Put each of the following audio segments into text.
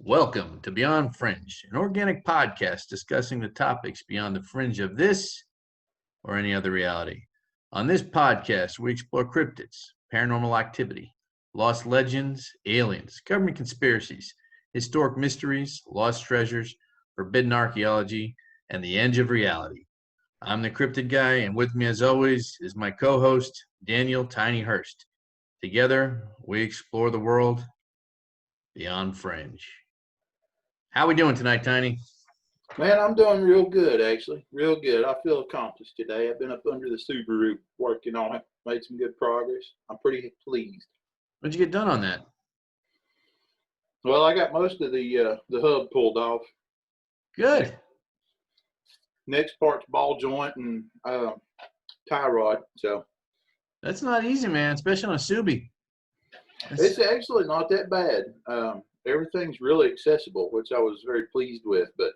Welcome to Beyond Fringe, an organic podcast discussing the topics beyond the fringe of this or any other reality. On this podcast, we explore cryptids, paranormal activity, lost legends, aliens, government conspiracies, historic mysteries, lost treasures, forbidden archaeology, and the edge of reality. I'm the Cryptid Guy, and with me, as always, is my co-host, Daniel Tiny Hurst. Together, we explore the world beyond fringe. How we doing tonight, Tiny? Man, I'm doing real good, actually. Real good. I feel accomplished today. I've been up under the Subaru working on it, made some good progress. I'm pretty pleased. What'd you get done on that? Well, I got most of the hub pulled off. Good. Next part's ball joint and tie rod. So That's not easy, man, especially on a Subi. it's actually not that bad. Everything's really accessible, which I was very pleased with. But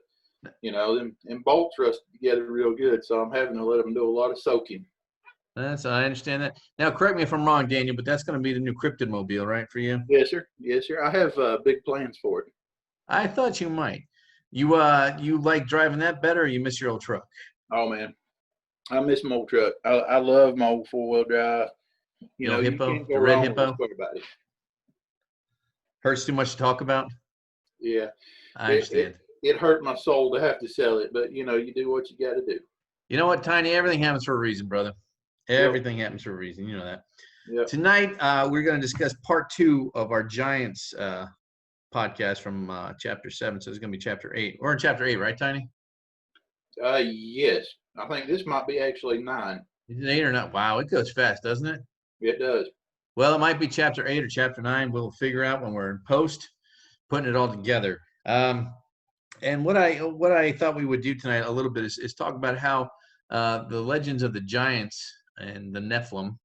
you know, them bolts rusted together real good, so I'm having to let them do a lot of soaking. I understand that. Now, correct me if I'm wrong, Daniel, but that's going to be the new Cryptid Mobile, right, for you? Yes, sir. Yes, sir. I have big plans for it. I thought you might. You like driving that better, or you miss your old truck? Oh man, I miss my old truck. I love my old 4-wheel drive. You know, you can't go the red wrong hippo. with everybody. Hurts too much to talk about. Yeah, I understand. It hurt my soul to have to sell it, but you know, you do what you got to do. You know what, Tiny? Everything happens for a reason, brother. Everything happens for a reason. You know that. Yep. Tonight, we're going to discuss part 2 of our Giants podcast from chapter 7. So it's going to be chapter 8. We're in chapter 8, right, Tiny? Yes. I think this might be actually 9. Is it 8 or not? Wow, it goes fast, doesn't it? It does. Well, it might be chapter 8 or chapter 9. We'll figure out when we're in post, putting it all together. And what I thought we would do tonight a little bit is talk about how the legends of the giants and the Nephilim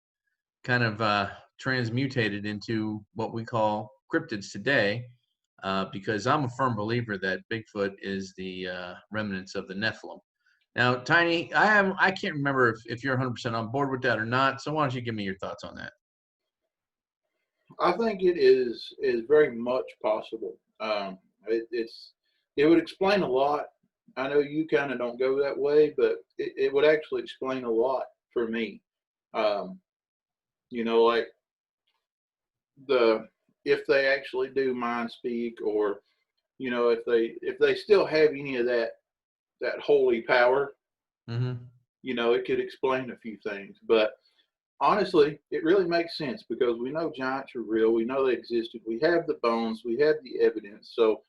kind of transmutated into what we call cryptids today, because I'm a firm believer that Bigfoot is the remnants of the Nephilim. Now, Tiny, I can't remember if you're 100% on board with that or not, so why don't you give me your thoughts on that? I think it is very much possible. It would explain a lot. I know you kind of don't go that way, but it would actually explain a lot for me. You know, like if they actually do mind speak, or you know, if they still have any of that holy power, you know, it could explain a few things. But honestly, it really makes sense because we know giants are real. We know they existed. We have the bones. We have the evidence. So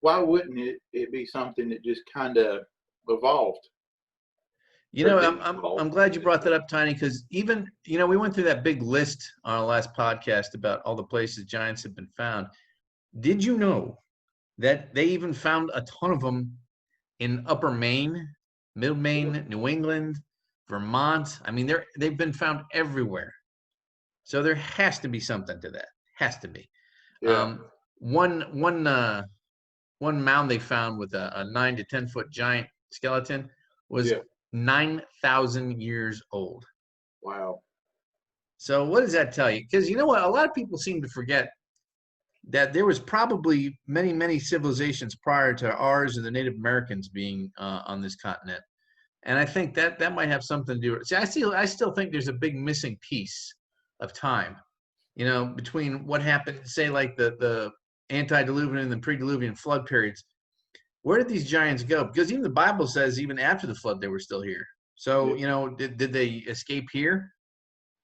why wouldn't it be something that just kind of evolved? You know, I'm glad you brought that up, Tiny, because even, you know, we went through that big list on our last podcast about all the places giants have been found. Did you know that they even found a ton of them in Upper Maine, Middle Maine, New England, Vermont? I mean, they've been found everywhere. So there has to be something to that. Has to be. Yeah. One mound they found with a 9 to 10 foot giant skeleton was 9,000 years old. Wow. So what does that tell you? Because you know what? A lot of people seem to forget that there was probably many, many civilizations prior to ours or the Native Americans being on this continent. And I think that might have something to do with it. See, I still think there's a big missing piece of time, you know, between what happened, say, like the antediluvian and the pre-diluvian flood periods. Where did these giants go? Because even the Bible says even after the flood, they were still here. So, you know, did they escape here?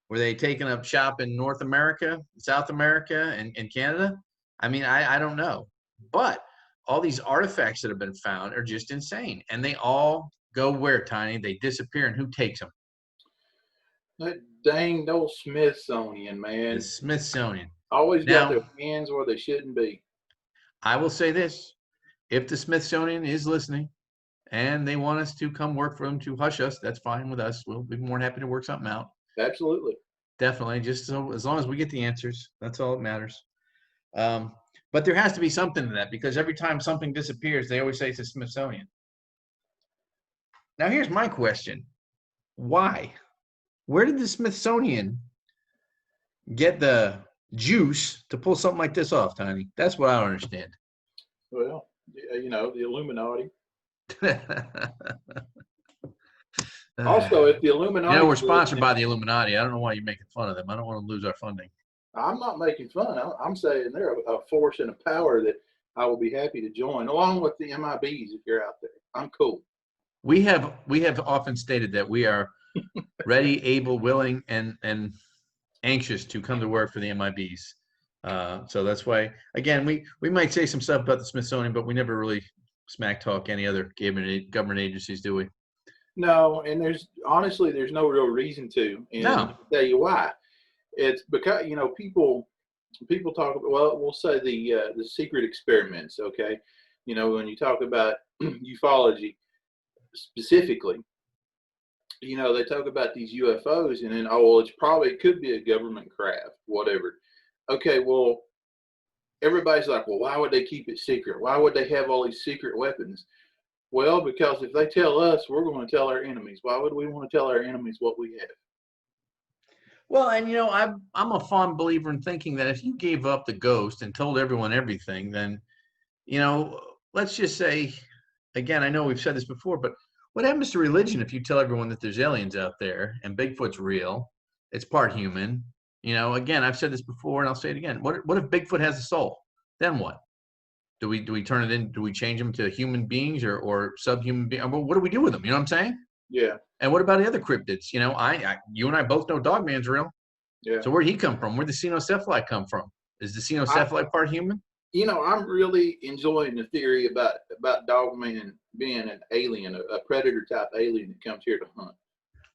Were they taking up shop in North America, South America, and Canada? I mean, I don't know. But all these artifacts that have been found are just insane. And they all go where, Tiny? They disappear, and who takes them? That dang old Smithsonian, man. The Smithsonian. Always got their hands where they shouldn't be. I will say this. If the Smithsonian is listening and they want us to come work for them to hush us, that's fine with us. We'll be more than happy to work something out. Absolutely. Definitely. Just so as long as we get the answers, that's all that matters. But there has to be something to that, because every time something disappears, they always say it's the Smithsonian. Now, here's my question. Why? Where did the Smithsonian get the juice to pull something like this off, Tiny? That's what I don't understand. Well, you know, the Illuminati. Also, if the You know, Illuminati we're is sponsored listening, by the Illuminati. I don't know why you're making fun of them. I don't want to lose our funding. I'm not making fun. I'm saying they're a force and a power that I will be happy to join, along with the MIBs if you're out there. I'm cool. We have often stated that we are ready, able, willing, and anxious to come to work for the MIBs. So that's why, again, we might say some stuff about the Smithsonian, but we never really smack talk any other government agencies, do we? No, and there's honestly there's no real reason to, and No. I'll tell you why. It's because people talk about, well, we'll say the secret experiments. Okay, you know, when you talk about ufology specifically, you know, they talk about these UFOs, and then, oh well, it could be a government craft, whatever. Okay, well, everybody's like, well, why would they keep it secret? Why would they have all these secret weapons? Well, because if they tell us, we're going to tell our enemies. Why would we want to tell our enemies what we have? Well, and you know, I'm a fond believer in thinking that if you gave up the ghost and told everyone everything, then, you know, let's just say, again, I know we've said this before, but what happens to religion if you tell everyone that there's aliens out there and Bigfoot's real, it's part human? You know, again, I've said this before and I'll say it again. What if Bigfoot has a soul? Then what? Do we turn it in? Do we change them to human beings or subhuman beings? What do we do with them? You know what I'm saying? Yeah. And what about the other cryptids? You know, you and I both know Dogman's real. Yeah. So where'd he come from? Where'd the Xenocephalite come from? Is the Xenocephalite part human? You know, I'm really enjoying the theory about Dogman being an alien, a predator type alien that comes here to hunt.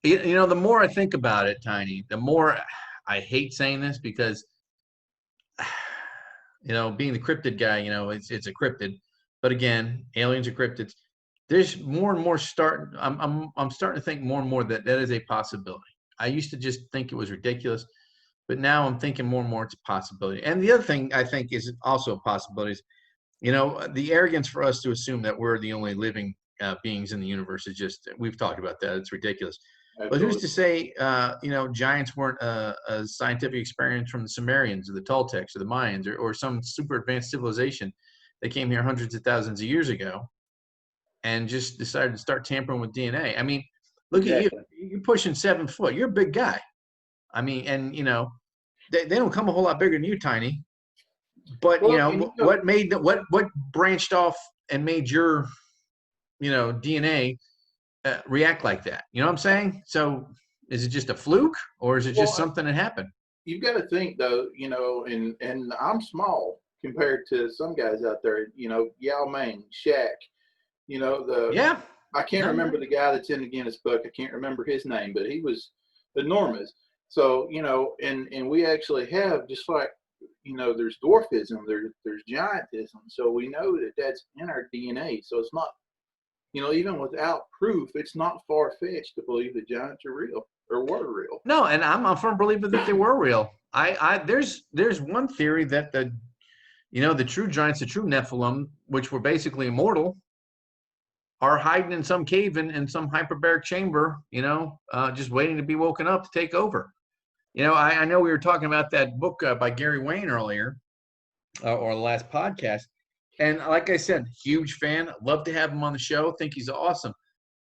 You know, the more I think about it, Tiny, the more I hate saying this because, you know, being the cryptid guy, you know, it's a cryptid. But again, aliens are cryptids. There's more and more I'm starting to think more and more that is a possibility. I used to just think it was ridiculous, but now I'm thinking more and more it's a possibility. And the other thing I think is also a possibility is, you know, the arrogance for us to assume that we're the only living beings in the universe is just, we've talked about that. It's ridiculous. Absolutely. But who's to say, you know, giants weren't a scientific experience from the Sumerians or the Toltecs or the Mayans or some super advanced civilization that came here hundreds of thousands of years ago and just decided to start tampering with DNA. I mean, look at you. You're pushing 7 foot. You're a big guy. I mean, and, you know, they don't come a whole lot bigger than you, Tiny. But, you know, what branched off and made your, you know, DNA react like that? You know what I'm saying? So is it just a fluke or is it just something that happened? You've got to think though, you know, and I'm small compared to some guys out there, you know, Yao Ming, Shaq, you know, I can't remember the guy that's in the Guinness Book. I can't remember his name, but he was enormous. So, you know, and we actually have, just like, you know, there's dwarfism, there's giantism. So we know that that's in our DNA. So it's not, you know, even without proof, it's not far-fetched to believe the giants are real or were real. No, and I'm a firm believer that they were real. There's one theory that the true giants, the true Nephilim, which were basically immortal, are hiding in some cave in some hyperbaric chamber, you know, just waiting to be woken up to take over. You know, I know we were talking about that book by Gary Wayne earlier, or the last podcast. And like I said, huge fan. Love to have him on the show. Think he's awesome.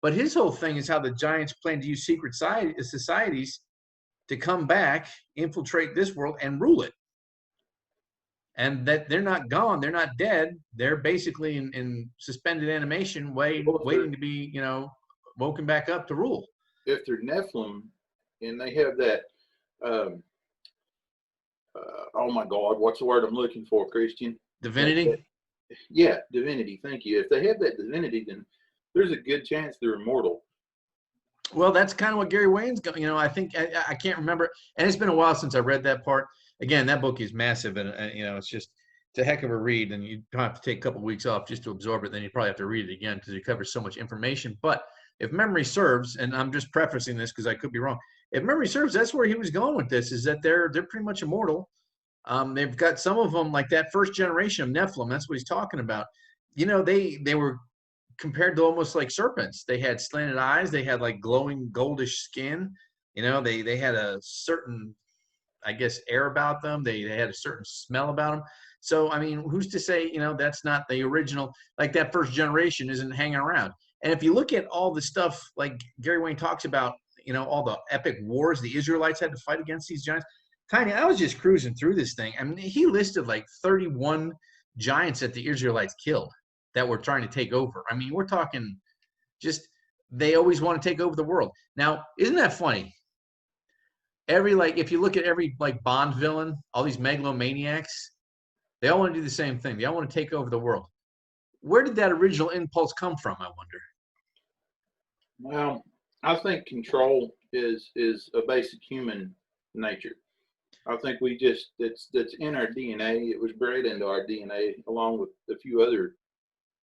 But his whole thing is how the giants plan to use secret societies to come back, infiltrate this world, and rule it. And that they're not gone, they're not dead. They're basically in suspended animation, waiting to be, you know, woken back up to rule. If they're Nephilim and they have that, oh my God, what's the word I'm looking for, Christian? Divinity? Yeah, divinity. Thank you. If they have that divinity, then there's a good chance they're immortal. Well, that's kind of what Gary Wayne's going. You know, I think I can't remember, and it's been a while since I read that part. Again, that book is massive, and you know, it's a heck of a read, and you have to take a couple of weeks off just to absorb it. Then you probably have to read it again because it covers so much information. But if memory serves, and I'm just prefacing this because I could be wrong, if memory serves, that's where he was going with this. Is that they're pretty much immortal. They've got some of them like that first generation of Nephilim. That's what he's talking about. You know, they were compared to almost like serpents. They had slanted eyes. They had like glowing goldish skin. You know, they had a certain, I guess, air about them. They had a certain smell about them. So, I mean, who's to say, that's not the original, like that first generation isn't hanging around. And if you look at all the stuff, like Gary Wayne talks about, all the epic wars the Israelites had to fight against these giants. Tiny, I was just cruising through this thing. I mean, he listed like 31 giants that the Israelites killed that were trying to take over. I mean, we're talking just, they always want to take over the world. Now, isn't that funny? If you look at every like Bond villain, all these megalomaniacs, they all want to do the same thing. They all want to take over the world. Where did that original impulse come from, I wonder? Well, I think control is a basic human nature. I think that's in our DNA. It was bred into our DNA along with a few other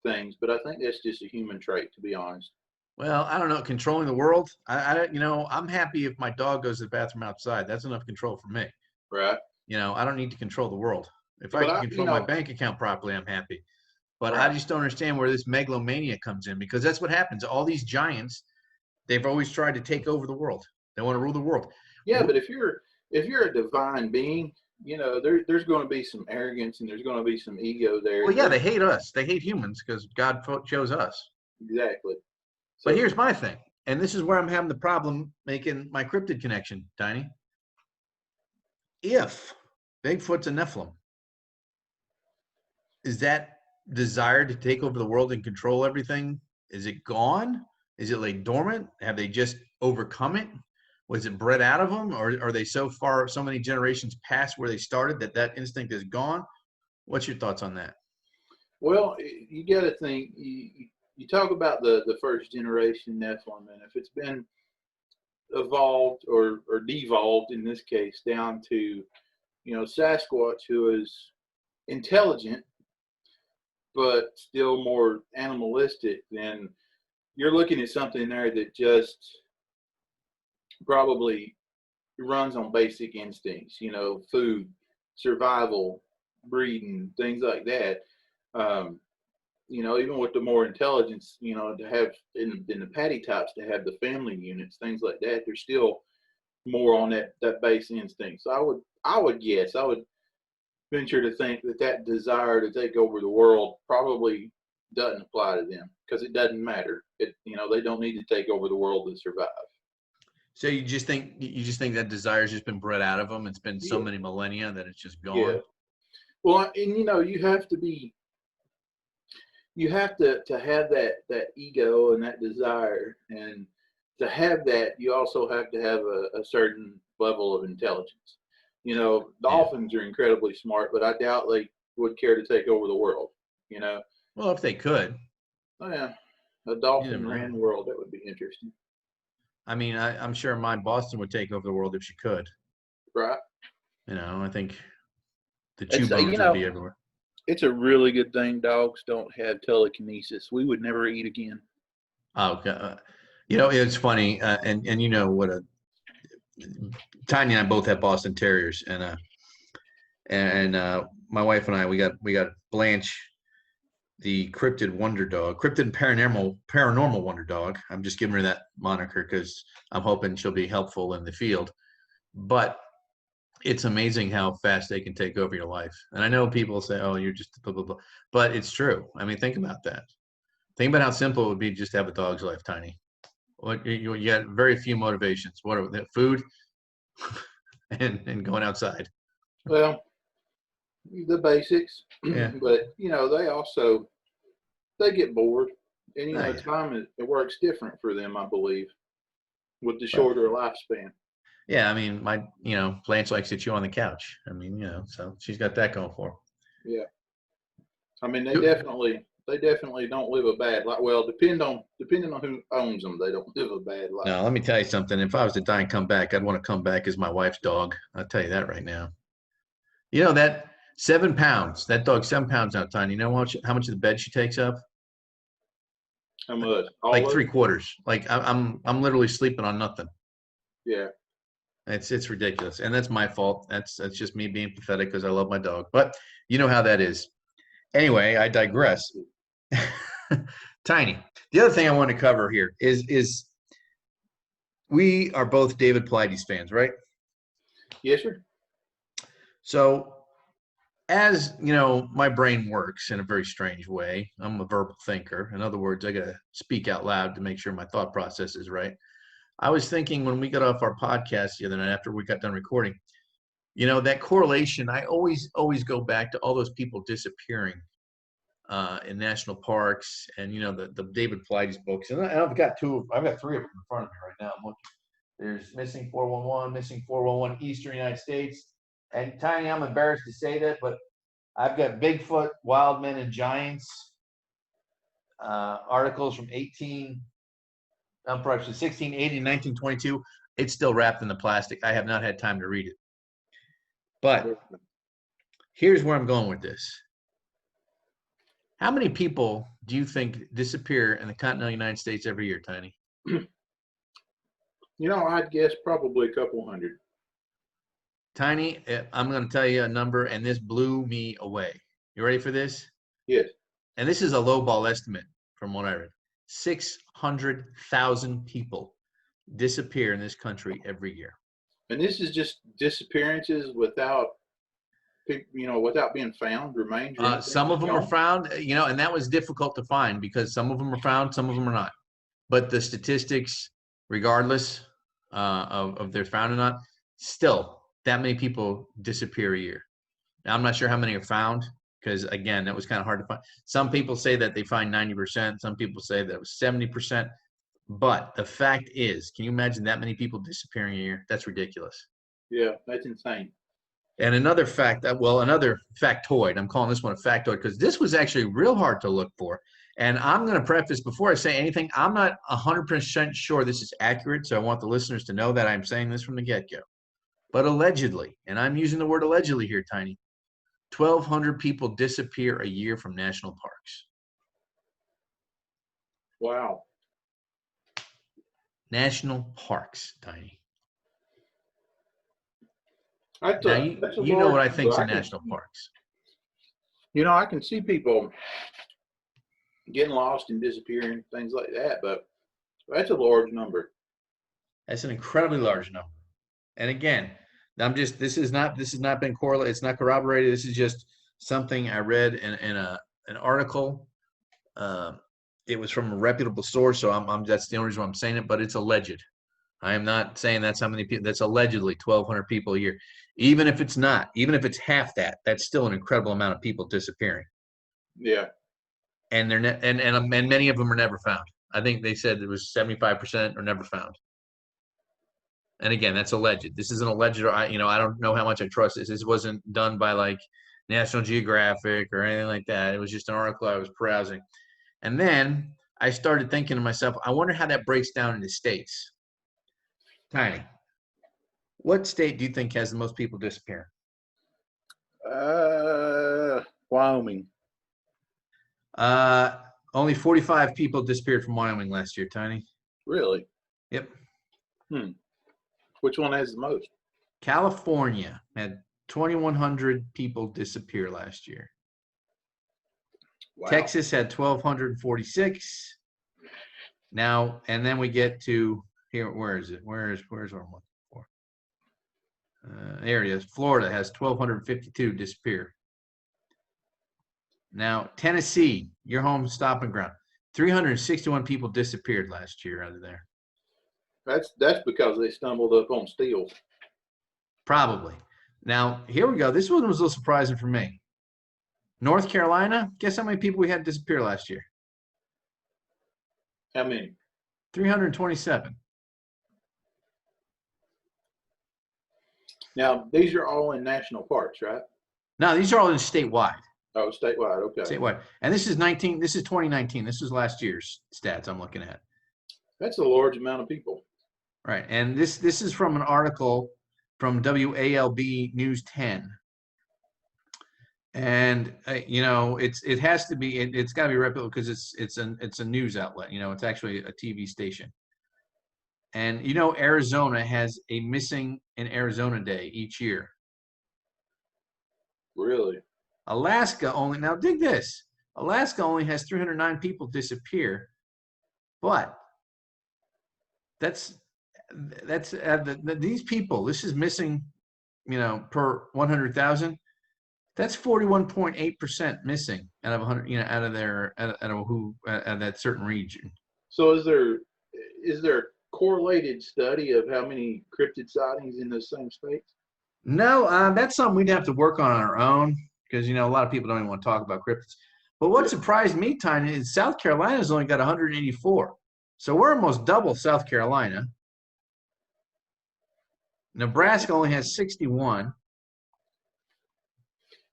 things, but I think that's just a human trait, to be honest. Well, I don't know. Controlling the world. I'm happy if my dog goes to the bathroom outside. That's enough control for me. Right. I don't need to control the world. If I can control my bank account properly, I'm happy. But right. I just don't understand where this megalomania comes in, because that's what happens. All these giants, they've always tried to take over the world. They want to rule the world. Yeah, but if you're a divine being, there's going to be some arrogance and there's going to be some ego there. Well, yeah, they hate us. They hate humans because God chose us. Exactly. So, but here's my thing, and this is where I'm having the problem making my cryptid connection, Tiny. If Bigfoot's a Nephilim, is that desire to take over the world and control everything, is it gone? Is it like dormant? Have they just overcome it? Was it bred out of them, or are they so many generations past where they started that instinct is gone? What's your thoughts on that? Well, you got to think, you talk about the first generation Nephilim, and if it's been evolved or devolved in this case down to, Sasquatch, who is intelligent but still more animalistic, then you're looking at something there that just probably runs on basic instincts, food, survival, breeding, things like that. Even with the more intelligence, to have in the patty types, to have the family units, things like that, they're still more on that base instinct. So I would venture to think that desire to take over the world probably doesn't apply to them, because it doesn't matter. They don't need to take over the world to survive. So you just think that desire's just been bred out of them? It's been so many millennia that it's just gone. Yeah. Well, and you have to have that ego and that desire, and to have that, you also have to have a certain level of intelligence. Dolphins are incredibly smart, but I doubt they would care to take over the world. Well, if they could. Oh yeah, a dolphin ran the world. That would be interesting. I mean, I'm sure my Boston would take over the world if she could. Right. I think the chew bones would be everywhere. It's a really good thing dogs don't have telekinesis. We would never eat again. Oh, it's funny, and what Tiny and I both have Boston Terriers, and my wife and I we got Blanche, the cryptid wonder dog, cryptid paranormal wonder dog. I'm just giving her that moniker because I'm hoping she'll be helpful in the field. But it's amazing how fast they can take over your life. And I know people say, "Oh, you're just blah blah blah," but it's true. I mean, think about that. Think about how simple it would be just to have a dog's life, Tiny. You got very few motivations. What are that? Food and going outside. Well, the basics. Yeah. But they get bored, and time it works different for them, I believe, with the shorter lifespan. Yeah, I mean, Blanche likes to chew on the couch. I mean, so she's got that going for her. Yeah. I mean, they definitely don't live a bad life. Well, depending on who owns them, they don't live a bad life. No, let me tell you something. If I was to die and come back, I'd want to come back as my wife's dog. I'll tell you that right now. That 7 pounds, that dog's 7 pounds now, Tiny. You know how much of the bed she takes up? How much? Like 3/4. Like I'm literally sleeping on nothing. Yeah. It's ridiculous, and that's my fault. That's just me being pathetic because I love my dog. But you know how that is. Anyway, I digress. Tiny. The other thing I want to cover here is we are both David Paulides fans, right? Yes, sir. So, as you know, my brain works in a very strange way. I'm a verbal thinker. In other words, I got to speak out loud to make sure my thought process is right. I was thinking when we got off our podcast the other night after we got done recording, that correlation, I always go back to all those people disappearing in national parks, and the David Pilates books. And I've got three of them in front of me right now. I'm looking. There's Missing 411, Missing 411, Eastern United States. And Tiny, I'm embarrassed to say that, but I've got Bigfoot, Wild Men and Giants articles from 1680 and 1922. It's still wrapped in the plastic. I have not had time to read it. But here's where I'm going with this. How many people do you think disappear in the continental United States every year, Tiny? I'd guess probably a couple hundred. Tiny, I'm going to tell you a number, and this blew me away. You ready for this? Yes. And this is a lowball estimate from what I read. 600,000 people disappear in this country every year. And this is just disappearances without being found, remains? Some of them are found, and that was difficult to find because some of them are found, some of them are not. But the statistics, regardless of they're found or not, still that many people disappear a year. Now, I'm not sure how many are found because, again, that was kind of hard to find. Some people say that they find 90%. Some people say that it was 70%. But the fact is, can you imagine that many people disappearing a year? That's ridiculous. Yeah, that's insane. And another another factoid, I'm calling this one a factoid because this was actually real hard to look for. And I'm going to preface before I say anything, I'm not 100% sure this is accurate. So I want the listeners to know that I'm saying this from the get-go. But allegedly, and I'm using the word allegedly here, Tiny, 1,200 people disappear a year from national parks. Wow. National parks, Tiny. Now, you know what I think of national parks. I can see people getting lost and disappearing, things like that, but that's a large number. That's an incredibly large number. And again, this has not been correlated. It's not corroborated. This is just something I read in an article. It was from a reputable source, so that's the only reason why I'm saying it. But it's alleged. I am not saying that's how many people. That's allegedly 1,200 people a year. Even if it's not, even if it's half that, that's still an incredible amount of people disappearing. Yeah. And and many of them are never found. I think they said it was 75% are never found. And again, that's alleged. This isn't alleged. I don't know how much I trust this. This wasn't done by like National Geographic or anything like that. It was just an article I was browsing. And then I started thinking to myself, I wonder how that breaks down into states. Tiny, what state do you think has the most people disappearing? Wyoming. Only 45 people disappeared from Wyoming last year, Tiny. Really? Yep. Which one has the most? California had 2,100 people disappear last year. Wow. Texas had 1,246. Now, and then we get to here. Where is it? Where's what I'm looking for? There it is. Florida has 1,252 disappear. Now, Tennessee, your home stomping ground, 361 people disappeared last year out of there. That's because they stumbled up on steel. Probably. Now, here we go. This one was a little surprising for me. North Carolina, guess how many people we had disappear last year? How many? 327. Now, these are all in national parks, right? No, these are all in statewide. Oh, statewide, okay. Statewide. And this is 2019. This is last year's stats I'm looking at. That's a large amount of people. Right. And this is from an article from WALB News 10. And it has to be it's got to be reputable because it's a news outlet. It's actually a TV station. And Arizona has a Missing in Arizona Day each year. Really? Alaska only, now dig this, Alaska only has 309 people disappear, but these people, this is Missing per 100,000. That's 41.8% missing out of 100, out of out of that certain region. So is there a correlated study of how many cryptid sightings in those same states? No, that's something we'd have to work on our own because a lot of people don't even want to talk about cryptids. But what surprised me, Tiny, is South Carolina's only got 184. So we're almost double South Carolina. Nebraska only has 61.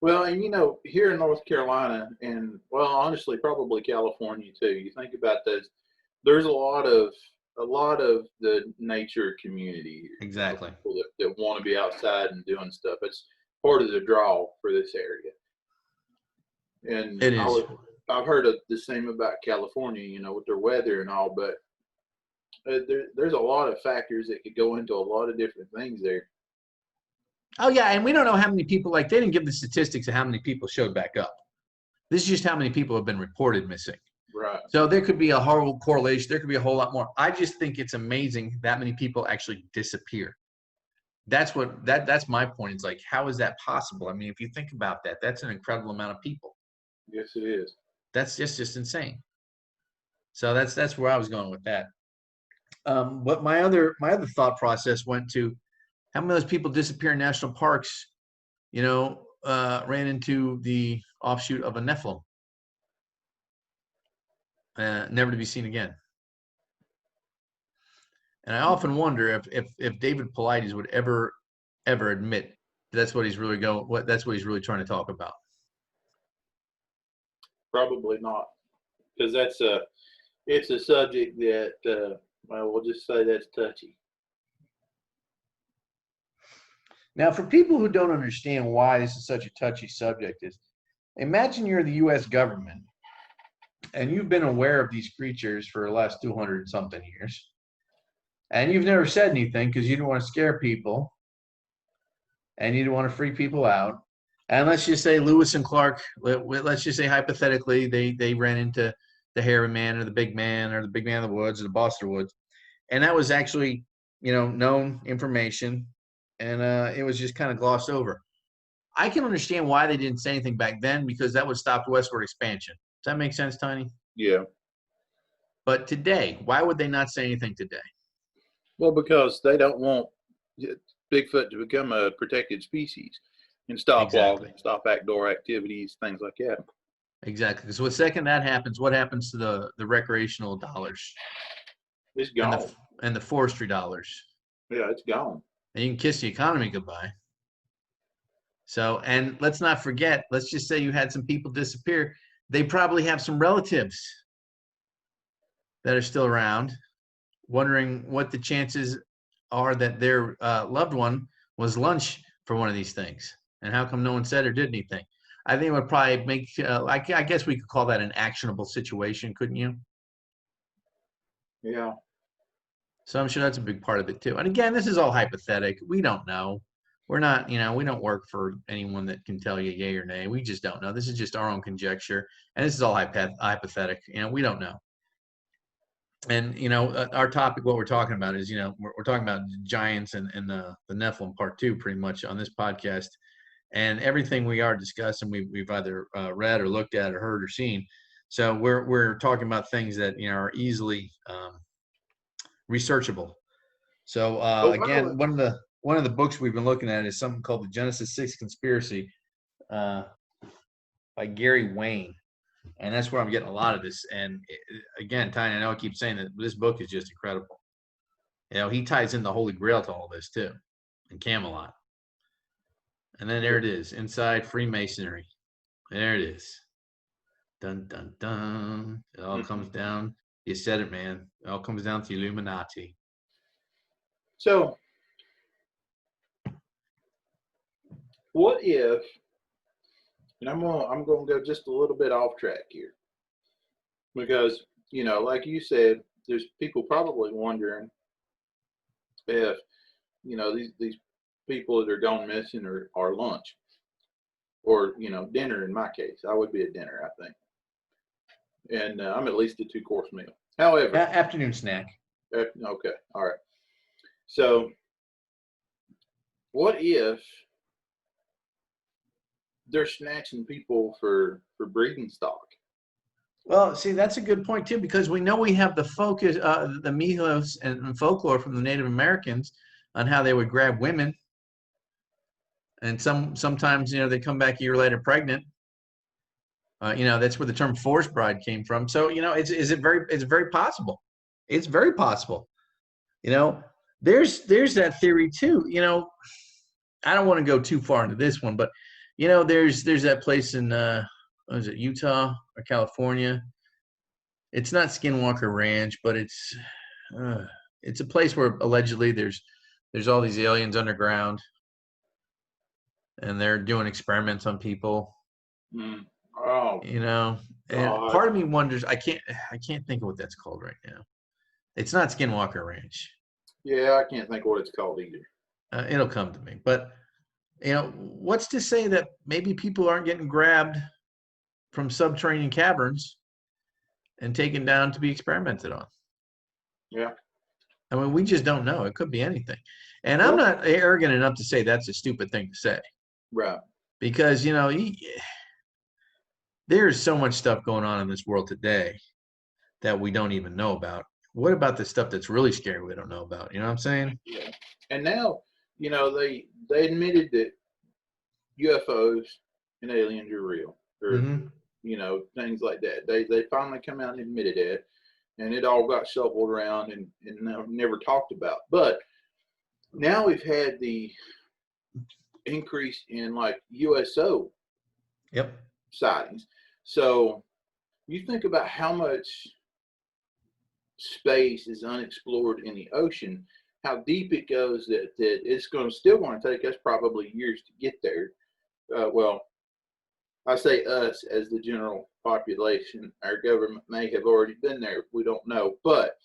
Well, and here in North Carolina, and well, honestly, probably California too. You think about those. There's a lot of the nature community here. Exactly. People that want to be outside and doing stuff. It's part of the draw for this area. And it is. I've heard of the same about California, with their weather and all, but there's a lot of factors that could go into a lot of different things there. Oh, yeah, and we don't know how many people, they didn't give the statistics of how many people showed back up. This is just how many people have been reported missing. Right. So there could be a whole correlation. There could be a whole lot more. I just think it's amazing that many people actually disappear. That's my point. It's like, how is that possible? I mean, if you think about that, that's an incredible amount of people. Yes, it is. That's just insane. So that's where I was going with that. But my other thought process went to how many of those people disappear in national parks, ran into the offshoot of a Nephilim, never to be seen again. And I often wonder if David Paulides would ever admit that's what he's really trying to talk about. Probably not, because it's a subject that we'll just say that's touchy. Now, for people who don't understand why this is such a touchy subject, imagine you're the U.S. government and you've been aware of these creatures for the last 200-something years, and you've never said anything because you didn't want to scare people and you didn't want to freak people out. And let's just say Lewis and Clark, let's just say hypothetically, they ran into the hairy man or the big man of the woods or the boss of the woods. And that was actually, known information. And it was just kind of glossed over. I can understand why they didn't say anything back then, because that would stop westward expansion. Does that make sense, Tiny? Yeah. But today, why would they not say anything today? Well, because they don't want Bigfoot to become a protected species and stop walking, stop outdoor activities, things like that. Exactly. Because the second that happens, what happens to the recreational dollars? It's gone. And the forestry dollars. Yeah, it's gone. And you can kiss the economy goodbye. So, and let's not forget, let's just say you had some people disappear. They probably have some relatives that are still around, wondering what the chances are that their loved one was lunch for one of these things. And how come no one said or did anything? I think it would probably make, I guess we could call that an actionable situation, couldn't you? Yeah. So I'm sure that's a big part of it too. And again, this is all hypothetical. We don't know. We're not, we don't work for anyone that can tell you yay or nay. We just don't know. This is just our own conjecture. And this is all hypothetical. We don't know. And, our topic, what we're talking about is, we're talking about giants and the Nephilim part 2 pretty much on this podcast. And everything we are discussing, we've either read or looked at or heard or seen. So we're talking about things that, are easily researchable. So again, one of the books we've been looking at is something called the Genesis 6 Conspiracy by Gary Wayne, and that's where I'm getting a lot of this. And again, Tiny, I know I keep saying that this book is just incredible. He ties in the Holy Grail to all this too, and Camelot. And then there it is, inside Freemasonry. There it is. Dun dun dun. It all comes down. You said it, man. It all comes down to Illuminati. So, what if, and I'm going to go just a little bit off track here, because, like you said, there's people probably wondering if, these people that are gone missing are lunch, or, dinner in my case. I would be a dinner, I think. And I'm at least a 2-course meal. However, afternoon snack. Okay, all right. So What if they're snatching people for breeding stock? Well, see, that's a good point too, because we know we have the focus, the mythos and folklore from the Native Americans on how they would grab women, and sometimes they come back a year later pregnant. That's where the term forced bride came from. So it's very possible. It's very possible. There's that theory too. I don't want to go too far into this one, but there's that place in what is it, Utah or California? It's not Skinwalker Ranch, but it's a place where allegedly there's all these aliens underground, and they're doing experiments on people. Oh, and part of me wonders. I can't think of what that's called right now. It's not Skinwalker Ranch. Yeah, I can't think of what it's called either. It'll come to me. But what's to say that maybe people aren't getting grabbed from subterranean caverns and taken down to be experimented on? Yeah. I mean, we just don't know. It could be anything. And I'm not arrogant enough to say that's a stupid thing to say. Right. Because, there's so much stuff going on in this world today that we don't even know about. What about the stuff that's really scary we don't know about? You know what I'm saying? Yeah. And now, they admitted that UFOs and aliens are real. Or, things like that. They finally come out and admitted it. And it all got shuffled around and never talked about. But now we've had the increase in like USO sightings. So you think about how much space is unexplored in the ocean, how deep it goes, that it's still going to take us probably years to get there. Well, I say us as the general population. Our government may have already been there. We don't know. But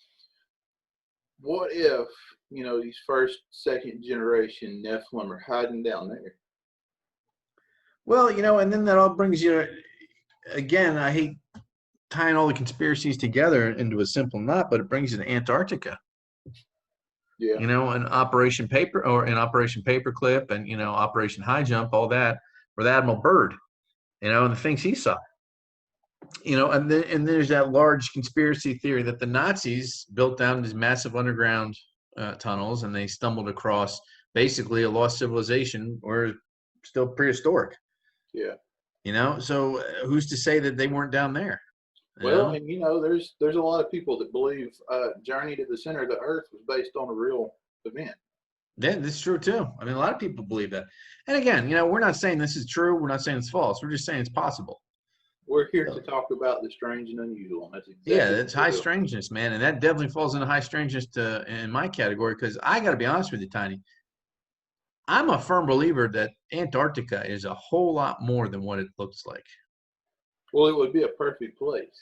what if, these first, second generation Nephilim are hiding down there? Well, and then that all brings you, again, I hate tying all the conspiracies together into a simple knot, but it brings you to Antarctica. Yeah. An Operation Paperclip and, Operation High Jump, all that, with Admiral Byrd, and the things he saw. And there's that large conspiracy theory that the Nazis built down these massive underground tunnels, and they stumbled across basically a lost civilization or still prehistoric. Yeah. So who's to say that they weren't down there? Well, and there's a lot of people that believe Journey to the Center of the Earth was based on a real event. Yeah, this is true too. I mean, a lot of people believe that. And again, we're not saying this is true. We're not saying it's false. We're just saying it's possible. We're here to talk about the strange and unusual. And that's exactly it's high strangeness, man, and that definitely falls into high strangeness in my category. Because I got to be honest with you, Tiny, I'm a firm believer that Antarctica is a whole lot more than what it looks like. Well, it would be a perfect place.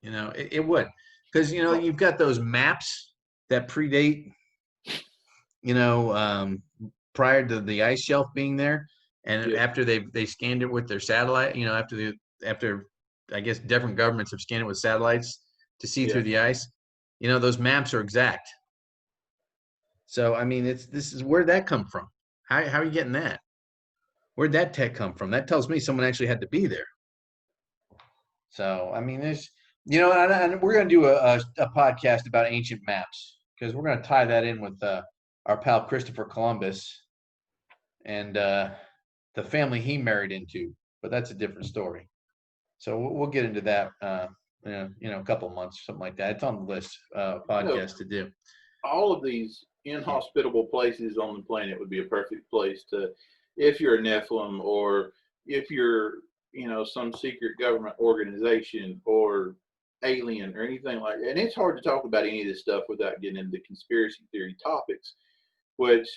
It would, because you've got those maps that predate, prior to the ice shelf being there, and after they scanned it with their satellite, after I guess different governments have scanned it with satellites to see through the ice, those maps are exact. So I mean, this is where'd that come from? How are you getting that? Where'd that tech come from? That tells me someone actually had to be there. So I mean, there's and we're going to do a podcast about ancient maps, because we're going to tie that in with our pal Christopher Columbus and the family he married into, but that's a different story. So we'll get into that a couple months, something like that. It's on the list podcast to do. All of these inhospitable places on the planet would be a perfect place to, if you're a Nephilim, or if you're some secret government organization or alien or anything like that. And it's hard to talk about any of this stuff without getting into conspiracy theory topics, which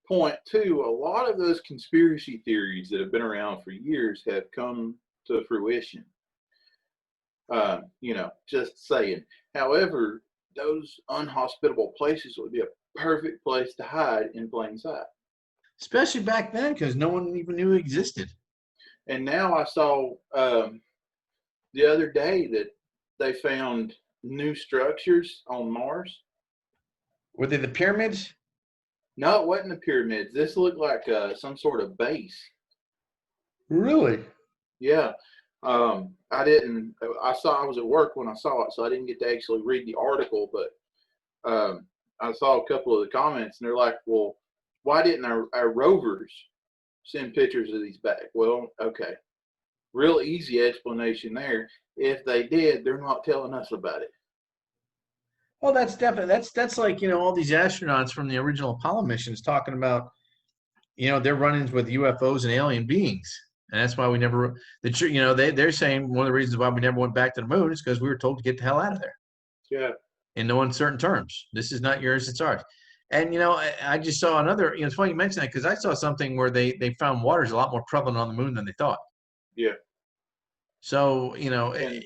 point to a lot of those conspiracy theories that have been around for years have come to fruition. Just saying. However, those unhospitable places would be a perfect place to hide in plain sight. Especially back then, because no one even knew it existed. And now I saw the other day that they found new structures on Mars. Were they the pyramids? No, it wasn't the pyramids. This looked like some sort of base. Really? Yeah. I didn't. I was at work when I saw it, so I didn't get to actually read the article. But I saw a couple of the comments, and they're like, "Well, why didn't our rovers send pictures of these back?" Well, okay, real easy explanation there. If they did, they're not telling us about it. Well, that's definitely that's like, all these astronauts from the original Apollo missions talking about, their run-ins with UFOs and alien beings, and that's why we never. They're saying one of the reasons why we never went back to the moon is because we were told to get the hell out of there. Yeah. In no uncertain terms. This is not yours; it's ours. And I just saw another. It's funny you mention that because I saw something where they found water is a lot more prevalent on the moon than they thought. Yeah. So And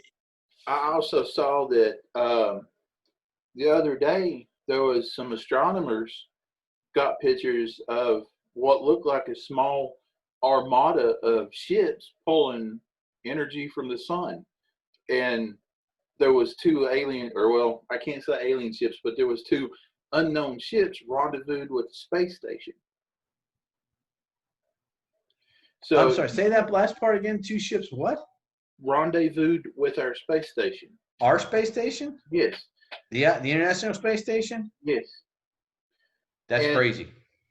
I also saw that the other day there was some astronomers got pictures of what looked like a small armada of ships pulling energy from the sun, and there was two alien, or well, I can't say alien ships, but there was two unknown ships rendezvoused with the space station. I'm So sorry. Say that last part again. Two ships. What? rendezvoused with our space station. Our space station? Yes. The International Space Station? Yes. That's And crazy.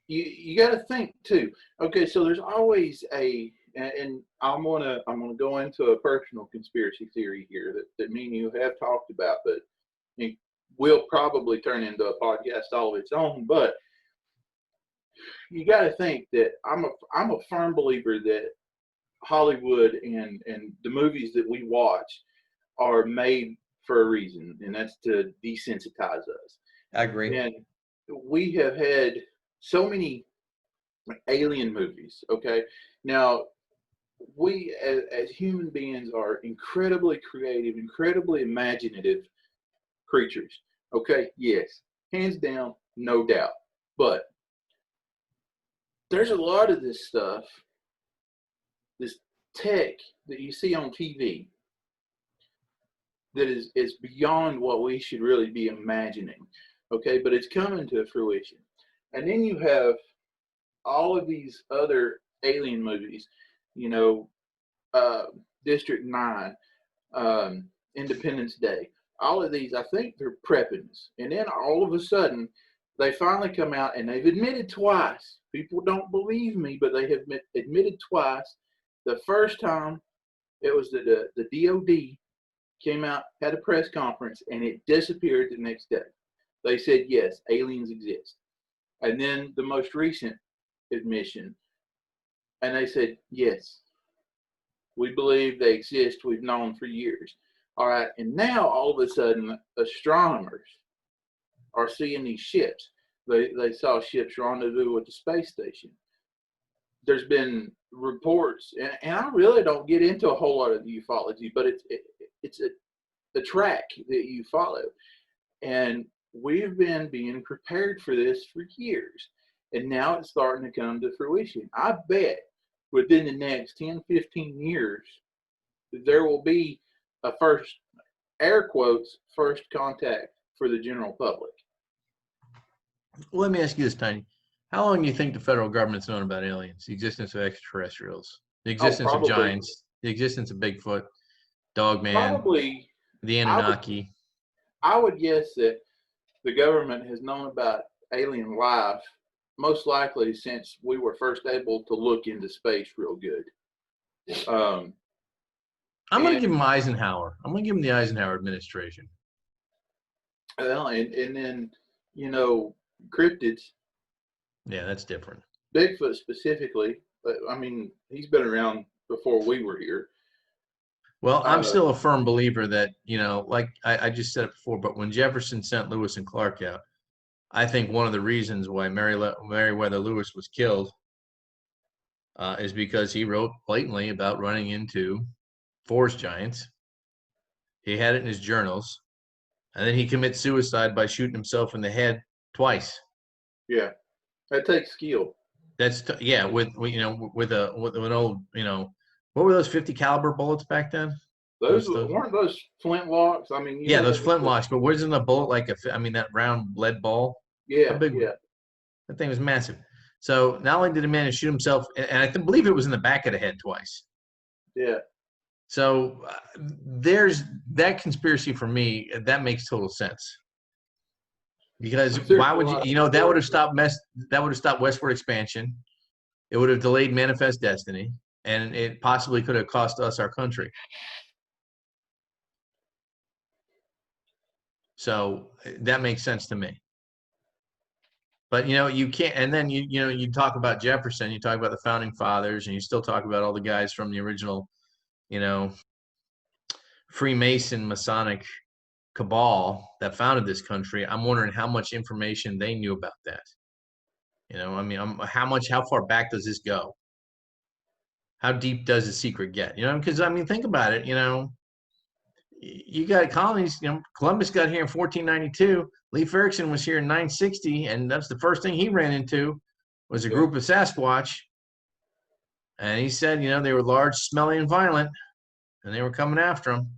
you got to think too. Okay, so there's always and I'm gonna go into a personal conspiracy theory here that me and you have talked about, but it will probably turn into a podcast all of its own. But you got to think that I'm a firm believer that Hollywood and the movies that we watch are made for a reason, and that's to desensitize us. I agree. And we have had so many alien movies. Okay, now we as human beings are incredibly creative, incredibly imaginative creatures. Okay, yes, hands down, no doubt. But there's a lot of this stuff, this tech that you see on TV that is beyond what we should really be imagining. Okay, but it's coming to fruition. And then you have all of these other alien movies, you know, uh, District 9, Independence Day. All of these, I think they're prepping us. And then all of a sudden, they finally come out and they've admitted twice. People don't believe me, but they have admitted twice. The first time, it was the DOD came out, had a press conference, and it disappeared the next day. They said, yes, aliens exist. And then the most recent admission, and they said, yes, we believe they exist. We've known for years. All right. And now all of a sudden, astronomers are seeing these ships. They saw ships rendezvous with the space station. There's been reports, and I really don't get into a whole lot of ufology, but it's a track that you follow. And we've been being prepared for this for years. And now it's starting to come to fruition. I bet within the next 10, 15 years, there will be a first, air quotes, first contact for the general public. Well, let me ask you this, Tiny. How long do you think the federal government's known about aliens, the existence of extraterrestrials, the existence of giants, the existence of Bigfoot, Dogman, probably the Anunnaki? I would guess that the government has known about alien life most likely since we were first able to look into space real good. I'm going to give him Eisenhower. I'm going to give him the Eisenhower administration. Well, and then, you know, cryptids. Yeah, that's different. Bigfoot specifically. But, I mean, he's been around before we were here. Well, I'm still a firm believer that, like I just said it before, but when Jefferson sent Lewis and Clark out, I think one of the reasons why Meriwether Lewis was killed is because he wrote blatantly about running into forest giants. He had it in his journals, and then he commits suicide by shooting himself in the head twice. Yeah, that takes skill. That's with an old, what were those 50 caliber bullets back then? Those weren't those flintlocks. I mean, yeah, those flintlocks. But wasn't the bullet like that round lead ball? Yeah, How big? Yeah. That thing was massive. So not only did a man shoot himself, and I believe it was in the back of the head twice. Yeah. So there's that conspiracy for me. That makes total sense. Because why would you, that would have stopped westward expansion. It would have delayed manifest destiny, and it possibly could have cost us our country. So that makes sense to me. But you can't, and then you talk about Jefferson, you talk about the founding fathers, and you still talk about all the guys from the original, Freemason Masonic cabal that founded this country. I'm wondering how much information they knew about that. How far back does this go? How deep does the secret get? Because think about it. You got colonies. Columbus got here in 1492. Leif Erikson was here in 960, and that's the first thing he ran into was a group of Sasquatch. And he said, they were large, smelly, and violent, and they were coming after him.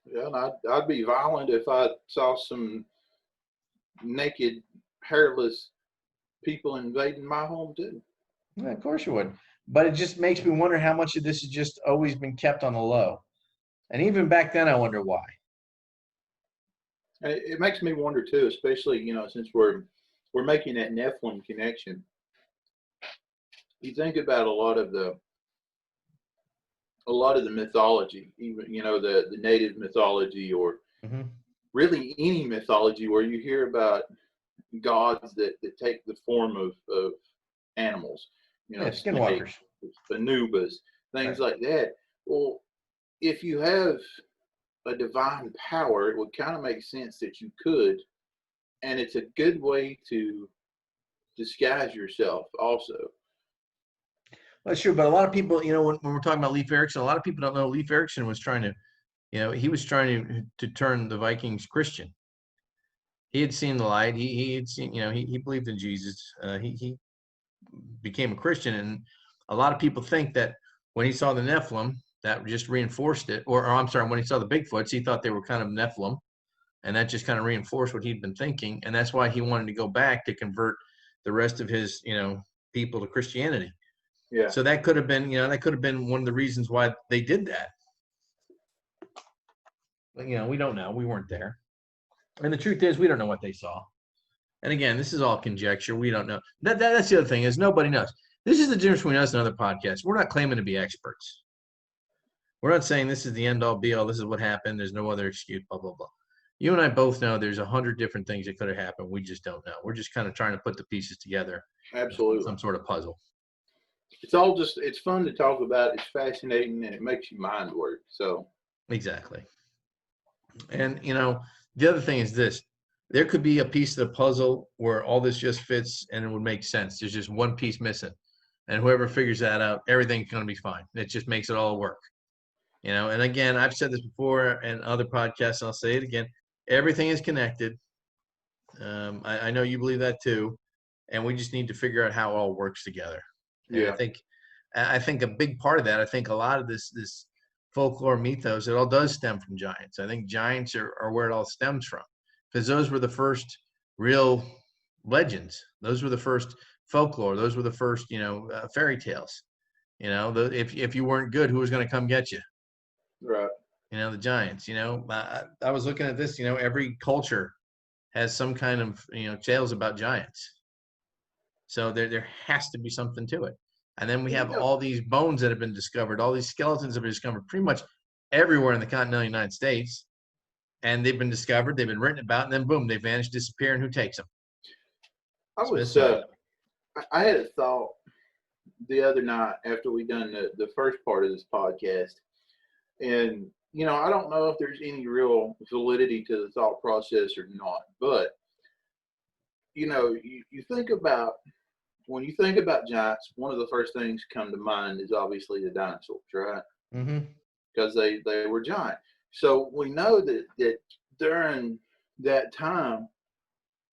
Yeah, and I'd be violent if I saw some naked, hairless people invading my home too. Yeah, of course you would. But it just makes me wonder how much of this has just always been kept on the low. And even back then, I wonder why. It makes me wonder too, especially since we're making that Nephilim connection. You think about a lot of the mythology, even the native mythology, or really any mythology where you hear about gods that take the form of animals, skinwalkers, Anubis, things like that. Well, if you have a divine power, it would kind of make sense that you could, and it's a good way to disguise yourself also. That's true, but a lot of people, when we're talking about Leif Erikson, a lot of people don't know Leif Erikson was trying to, he was trying to turn the Vikings Christian. He had seen the light. He had seen, he believed in Jesus. He became a Christian, and a lot of people think that when he saw the Nephilim, that just reinforced it. Or I'm sorry, when he saw the Bigfoots, he thought they were kind of Nephilim, and that just kind of reinforced what he'd been thinking, and that's why he wanted to go back to convert the rest of his, people to Christianity. Yeah. So that could have been, one of the reasons why they did that. But, we don't know. We weren't there. And the truth is, we don't know what they saw. And again, this is all conjecture. We don't know. That's the other thing, is nobody knows. This is the difference between us and other podcasts. We're not claiming to be experts. We're not saying this is the end all be all. This is what happened. There's no other excuse, blah, blah, blah. You and I both know there's 100 different things that could have happened. We just don't know. We're just kind of trying to put the pieces together. Absolutely. Some sort of puzzle. It's fun to talk about. It's fascinating, and it makes your mind work. So. Exactly. And, the other thing is this. There could be a piece of the puzzle where all this just fits and it would make sense. There's just one piece missing. And whoever figures that out, everything's going to be fine. It just makes it all work. And again, I've said this before in other podcasts, and I'll say it again. Everything is connected. I know you believe that too. And we just need to figure out how it all works together. And yeah. I think a big part of that, I think a lot of this folklore mythos, it all does stem from giants. I think giants are where it all stems from, because those were the first real legends. Those were the first folklore. Those were the first, fairy tales. If you weren't good, who was going to come get you? Right. The giants. I was looking at this. Every culture has some kind of tales about giants. So there has to be something to it. And then we have all these bones that have been discovered, all these skeletons have been discovered pretty much everywhere in the continental United States. And they've been discovered, they've been written about, and then boom, they vanish, disappear, and who takes them? I had a thought the other night after we done the first part of this podcast. And, I don't know if there's any real validity to the thought process or not. But, you think about, when you think about giants, one of the first things come to mind is obviously the dinosaurs, right? Mm-hmm. Because they were giant. So we know that during that time,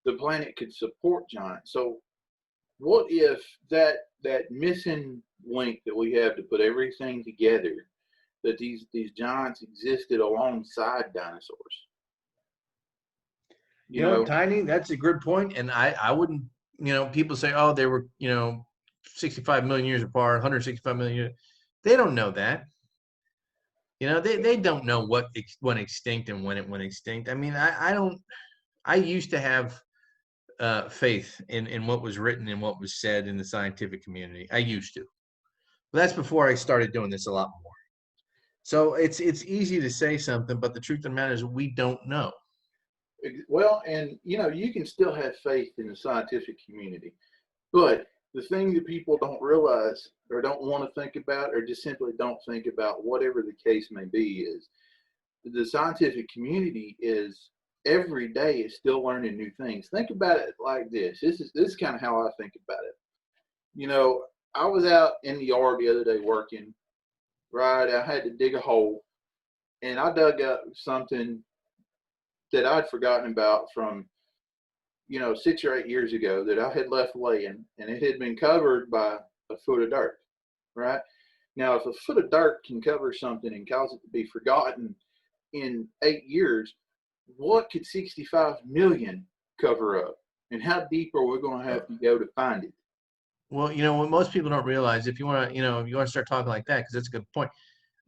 the planet could support giants. So what if that missing link that we have to put everything together, that these giants existed alongside dinosaurs? Tiny, that's a good point. And I wouldn't people say, oh, they were, 65 million years apart, 165 million years. They don't know that. They don't know what went extinct and when it went extinct. I mean, I used to have faith in what was written and what was said in the scientific community. I used to. But that's before I started doing this a lot more. So it's easy to say something, but the truth of the matter is we don't know. Well, and you can still have faith in the scientific community, but the thing that people don't realize or don't want to think about or just simply don't think about, whatever the case may be, is the scientific community is every day is still learning new things. Think about it like this. This is kind of how I think about it. I was out in the yard the other day working, right? I had to dig a hole, and I dug up something that I'd forgotten about from 6 or 8 years ago that I had left laying, and it had been covered by a foot of dirt, right? Now, if a foot of dirt can cover something and cause it to be forgotten in 8 years, what could 65 million cover up? And how deep are we going to have to go to find it? Well, what most people don't realize, if you want to start talking like that, because that's a good point.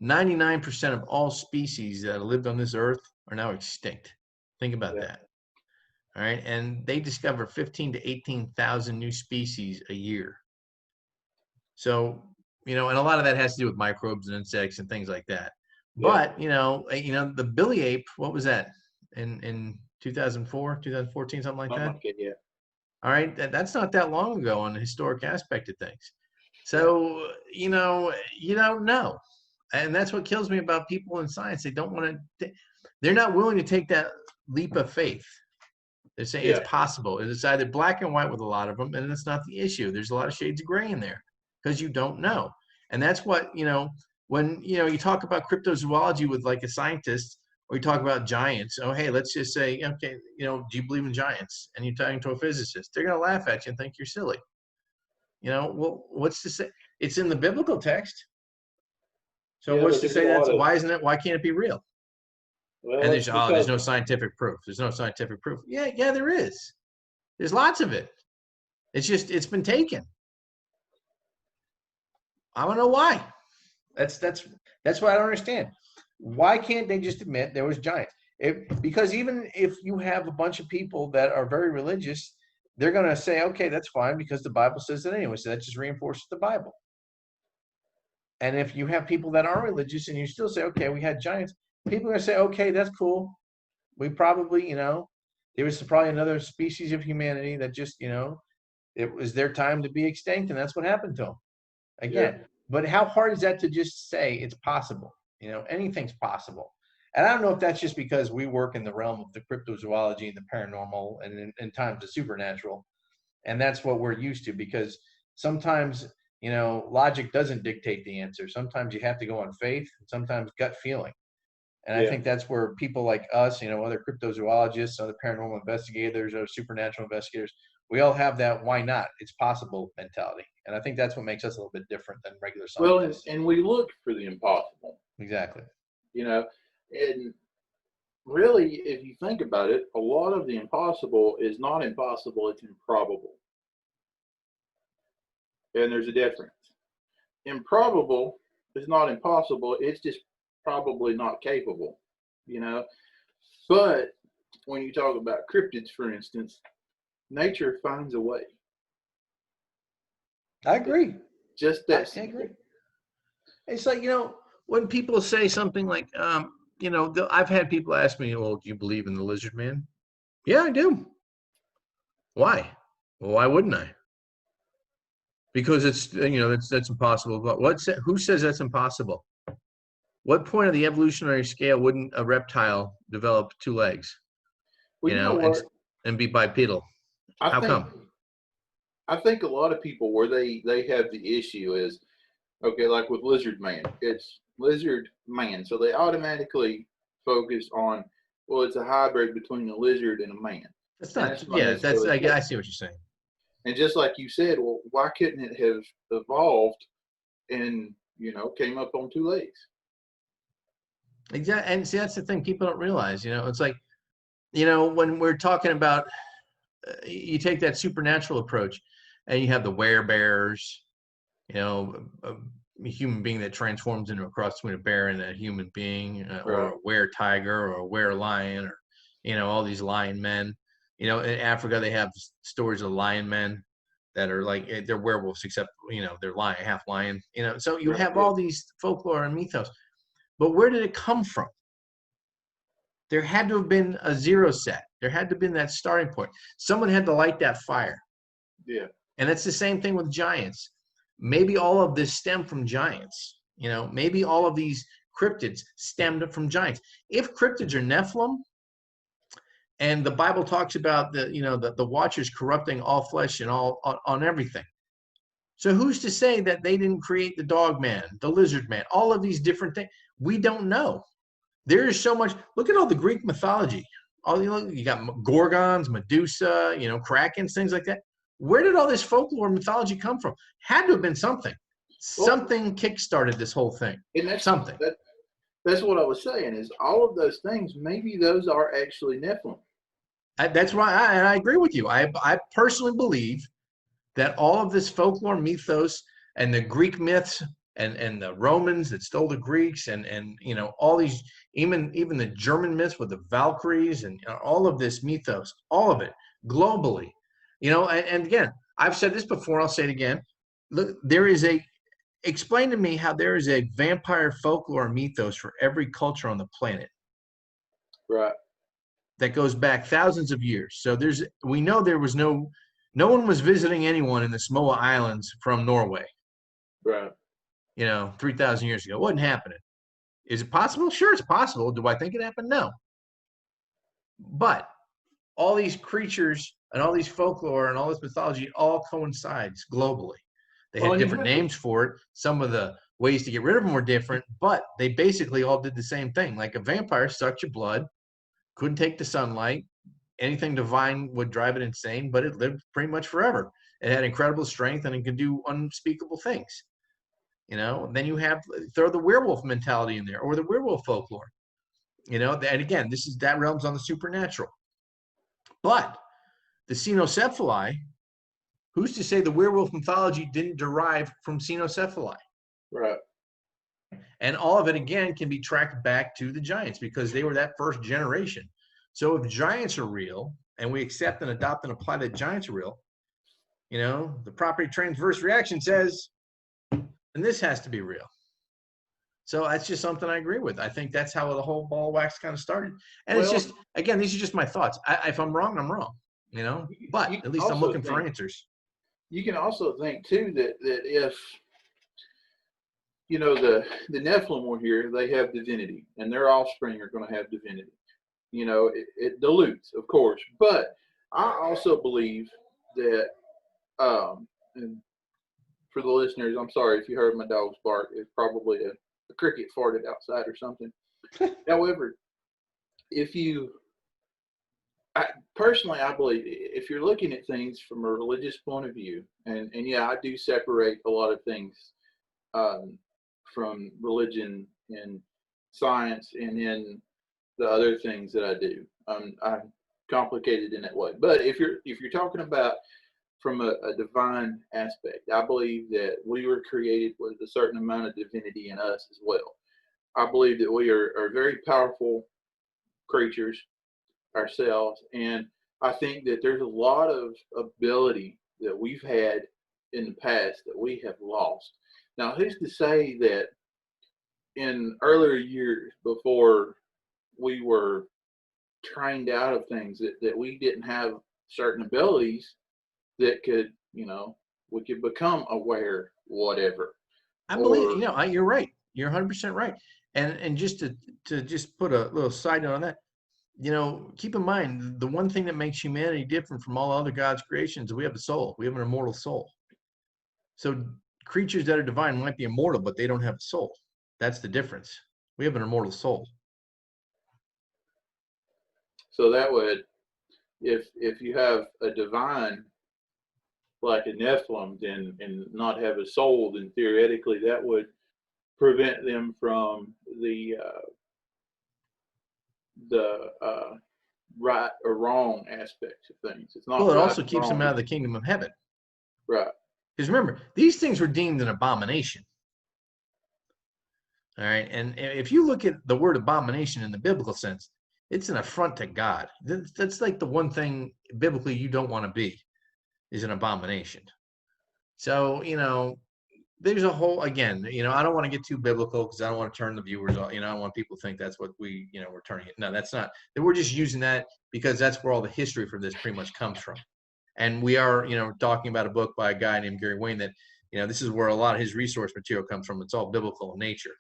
99% of all species that lived on this earth are now extinct. Think about that. All right. And they discover 15 to 18,000 new species a year. So, and a lot of that has to do with microbes and insects and things like that. But, the Billy ape, what was that in 2004, 2014, something like that? Okay, yeah. All right. That's not that long ago on the historic aspect of things. So, you don't know. And that's what kills me about people in science. They don't want to, they're not willing to take that leap of faith. They're saying it's possible. It's either black and white with a lot of them, and that's not the issue. There's a lot of shades of gray in there because you don't know. And that's what, when, you talk about cryptozoology with like a scientist, or you talk about giants. Oh, hey, let's just say, okay, do you believe in giants? And you're talking to a physicist. They're going to laugh at you and think you're silly. Well, what's to say? It's in the biblical text. So what's to say why can't it be real? Well, and there's no scientific proof. There's no scientific proof. Yeah, there is. There's lots of it. It's been taken. I don't know why. That's what I don't understand. Why can't they just admit there was giants? Because even if you have a bunch of people that are very religious, they're going to say, okay, that's fine because the Bible says it anyway. So that just reinforces the Bible. And if you have people that are religious and you still say, okay, we had giants, people are going to say, okay, that's cool. We probably, there was probably another species of humanity that just, it was their time to be extinct, and that's what happened to them. Again, but how hard is that to just say it's possible? Anything's possible. And I don't know if that's just because we work in the realm of the cryptozoology and the paranormal and in times the supernatural. And that's what we're used to, because sometimes, logic doesn't dictate the answer. Sometimes you have to go on faith, and sometimes gut feeling. And I think that's where people like us, other cryptozoologists, other paranormal investigators, or supernatural investigators, we all have that why not? It's possible mentality. And I think that's what makes us a little bit different than regular scientists. Well, and we look for the impossible. Exactly. And really, if you think about it, a lot of the impossible is not impossible, it's improbable. And there's a difference. Improbable is not impossible, it's just probably not capable, But when you talk about cryptids, for instance, nature finds a way. I agree. Just that. I agree. It's like, when people say something like, I've had people ask me, well, do you believe in the lizard man? Yeah, I do. Why? Well, why wouldn't I? Because it's, that's impossible. But who says that's impossible? What point of the evolutionary scale wouldn't a reptile develop 2 legs, and be bipedal? How come? I think a lot of people where they have the issue is, okay, like with lizard man, it's lizard man. So they automatically focus on, well, it's a hybrid between a lizard and a man. That's not, I see what you're saying. And just like you said, well, why couldn't it have evolved and, came up on 2 legs? Exactly. And see, that's the thing people don't realize, it's like, when we're talking about you take that supernatural approach, and you have the werebears, you know, a human being that transforms into a cross between a bear and a human being, or a were tiger or a were lion, or, you know, all these lion men. You know, in Africa they have stories of lion men that are like, they're werewolves, except, you know, they're lion, half lion. You know, so you have all these folklore and mythos. But where did it come from? There had to have been a zero set. There had to have been that starting point. Someone had to light that fire. Yeah. And it's the same thing with giants. Maybe all of this stemmed from giants. You know, maybe all of these cryptids stemmed from giants. If cryptids are Nephilim, and the Bible talks about the, you know, the watchers corrupting all flesh and all on everything. So who's to say that they didn't create the dog man, the lizard man, all of these different things? We don't know. There is so much. Look at all the Greek mythology. All, you know, you got Gorgons, Medusa, you know, Krakens, things like that. Where did all this folklore mythology come from? Had to have been something. Something kickstarted this whole thing. And that's something. That's what I was saying, is all of those things, maybe those are actually Nephilim. That's why I agree with you. I personally believe that all of this folklore mythos and the Greek myths and the Romans that stole the Greeks, and you know, all these, even the German myths with the Valkyries, and all of this mythos, all of it globally, you know, and again, I've said this before, I'll say it again. Look, explain to me how there is a vampire folklore mythos for every culture on the planet. Right. That goes back thousands of years. So we know there was no one was visiting anyone in the Samoa Islands from Norway. Right. You know, 3,000 years ago. It wasn't happening. Is it possible? Sure, it's possible. Do I think it happened? No. But all these creatures and all these folklore and all this mythology all coincides globally. They had different names for it. Some of the ways to get rid of them were different, but they basically all did the same thing. Like a vampire sucked your blood, couldn't take the sunlight. Anything divine would drive it insane, but it lived pretty much forever. It had incredible strength and it could do unspeakable things. You know, and then you throw the werewolf mentality in there, or the werewolf folklore. You know, and again, that realm's on the supernatural. But the cynocephali, who's to say the werewolf mythology didn't derive from cynocephali? Right. And all of it, again, can be tracked back to the giants because they were that first generation. So if giants are real, and we accept and adopt and apply that giants are real, you know, the property transverse reaction says, and this has to be real. So that's just something I agree with. I think that's how the whole ball wax kind of started. And it's just, again, these are just my thoughts. If I'm wrong, I'm wrong, you know, but at least I'm looking for answers. You can also think too that if, you know, the Nephilim were here, they have divinity, and their offspring are going to have divinity. You know, it dilutes, of course, but I also believe that, and for the listeners, I'm sorry if you heard my dog's bark. It's probably a cricket farted outside or something. However, personally, I believe if you're looking at things from a religious point of view, and yeah, I do separate a lot of things from religion and science and in the other things that I do. I'm complicated in that way. But if you're talking about from a divine aspect, I believe that we were created with a certain amount of divinity in us as well. I believe that we are very powerful creatures ourselves, and I think that there's a lot of ability that we've had in the past that we have lost. Now, who's to say that in earlier years, before we were trained out of things, that we didn't have certain abilities that could, you know, we could become aware, whatever. I believe, you know, you're right. You're 100% right. And just to just put a little side note on that, you know, keep in mind, the one thing that makes humanity different from all other God's creations is we have a soul. We have an immortal soul. So creatures that are divine might be immortal, but they don't have a soul. That's the difference. We have an immortal soul. So that would, if you have a divine like a Nephilim and not have a soul, then theoretically that would prevent them from the right or wrong aspects of things. It's not Well, it right also or keeps them wrong. out of the kingdom of heaven. Right. Because remember, these things were deemed an abomination. All right. And if you look at the word abomination in the biblical sense, it's an affront to God. That's like the one thing biblically you don't want to be, is an abomination. So, there's a whole, again, I don't want to get too biblical because I don't want to turn the viewers off. I don't want people to think that's what we're turning it. No, that's not. We're just using that because that's where all the history for this pretty much comes from. And we are, talking about a book by a guy named Gary Wayne that, this is where a lot of his resource material comes from. It's all biblical in nature.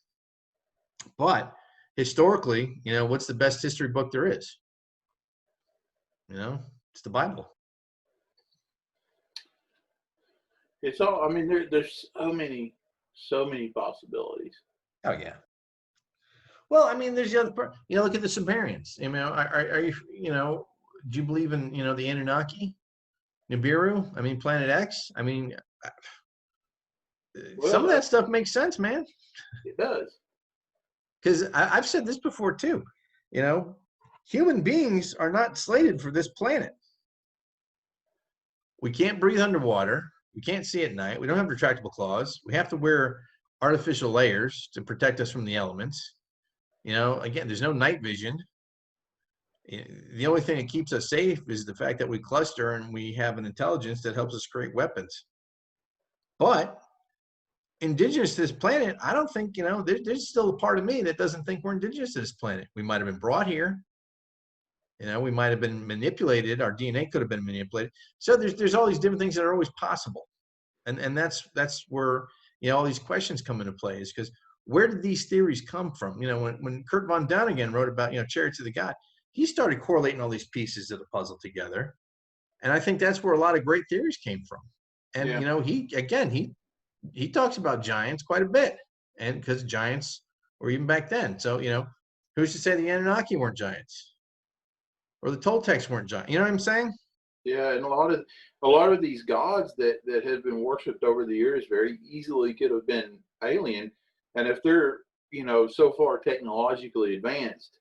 But historically, what's the best history book there is? It's the Bible. It's all. I mean, there's so many possibilities. Oh yeah. Well, I mean, there's the other part. Look at the Sumerians. I mean, are you, do you believe in, the Anunnaki, Nibiru? I mean, Planet X. I mean, some of that stuff makes sense, man. It does. Because I've said this before too. Human beings are not slated for this planet. We can't breathe underwater. We can't see at night. We don't have retractable claws. We have to wear artificial layers to protect us from the elements. Again, there's no night vision. The only thing that keeps us safe is the fact that we cluster and we have an intelligence that helps us create weapons. But indigenous to this planet, I don't think, there's still a part of me that doesn't think we're indigenous to this planet. We might have been brought here. We might have been manipulated. Our DNA could have been manipulated. So there's all these different things that are always possible. And that's where, all these questions come into play, is because where did these theories come from? When Kurt von Däniken wrote about, Chariots of the God, he started correlating all these pieces of the puzzle together. And I think that's where a lot of great theories came from. And, he talks about giants quite a bit, and because giants were even back then. So, who's to say the Anunnaki weren't giants? Or the Toltecs weren't giants? You know what I'm saying? Yeah, and a lot of these gods that have been worshipped over the years very easily could have been alien. And if they're, so far technologically advanced,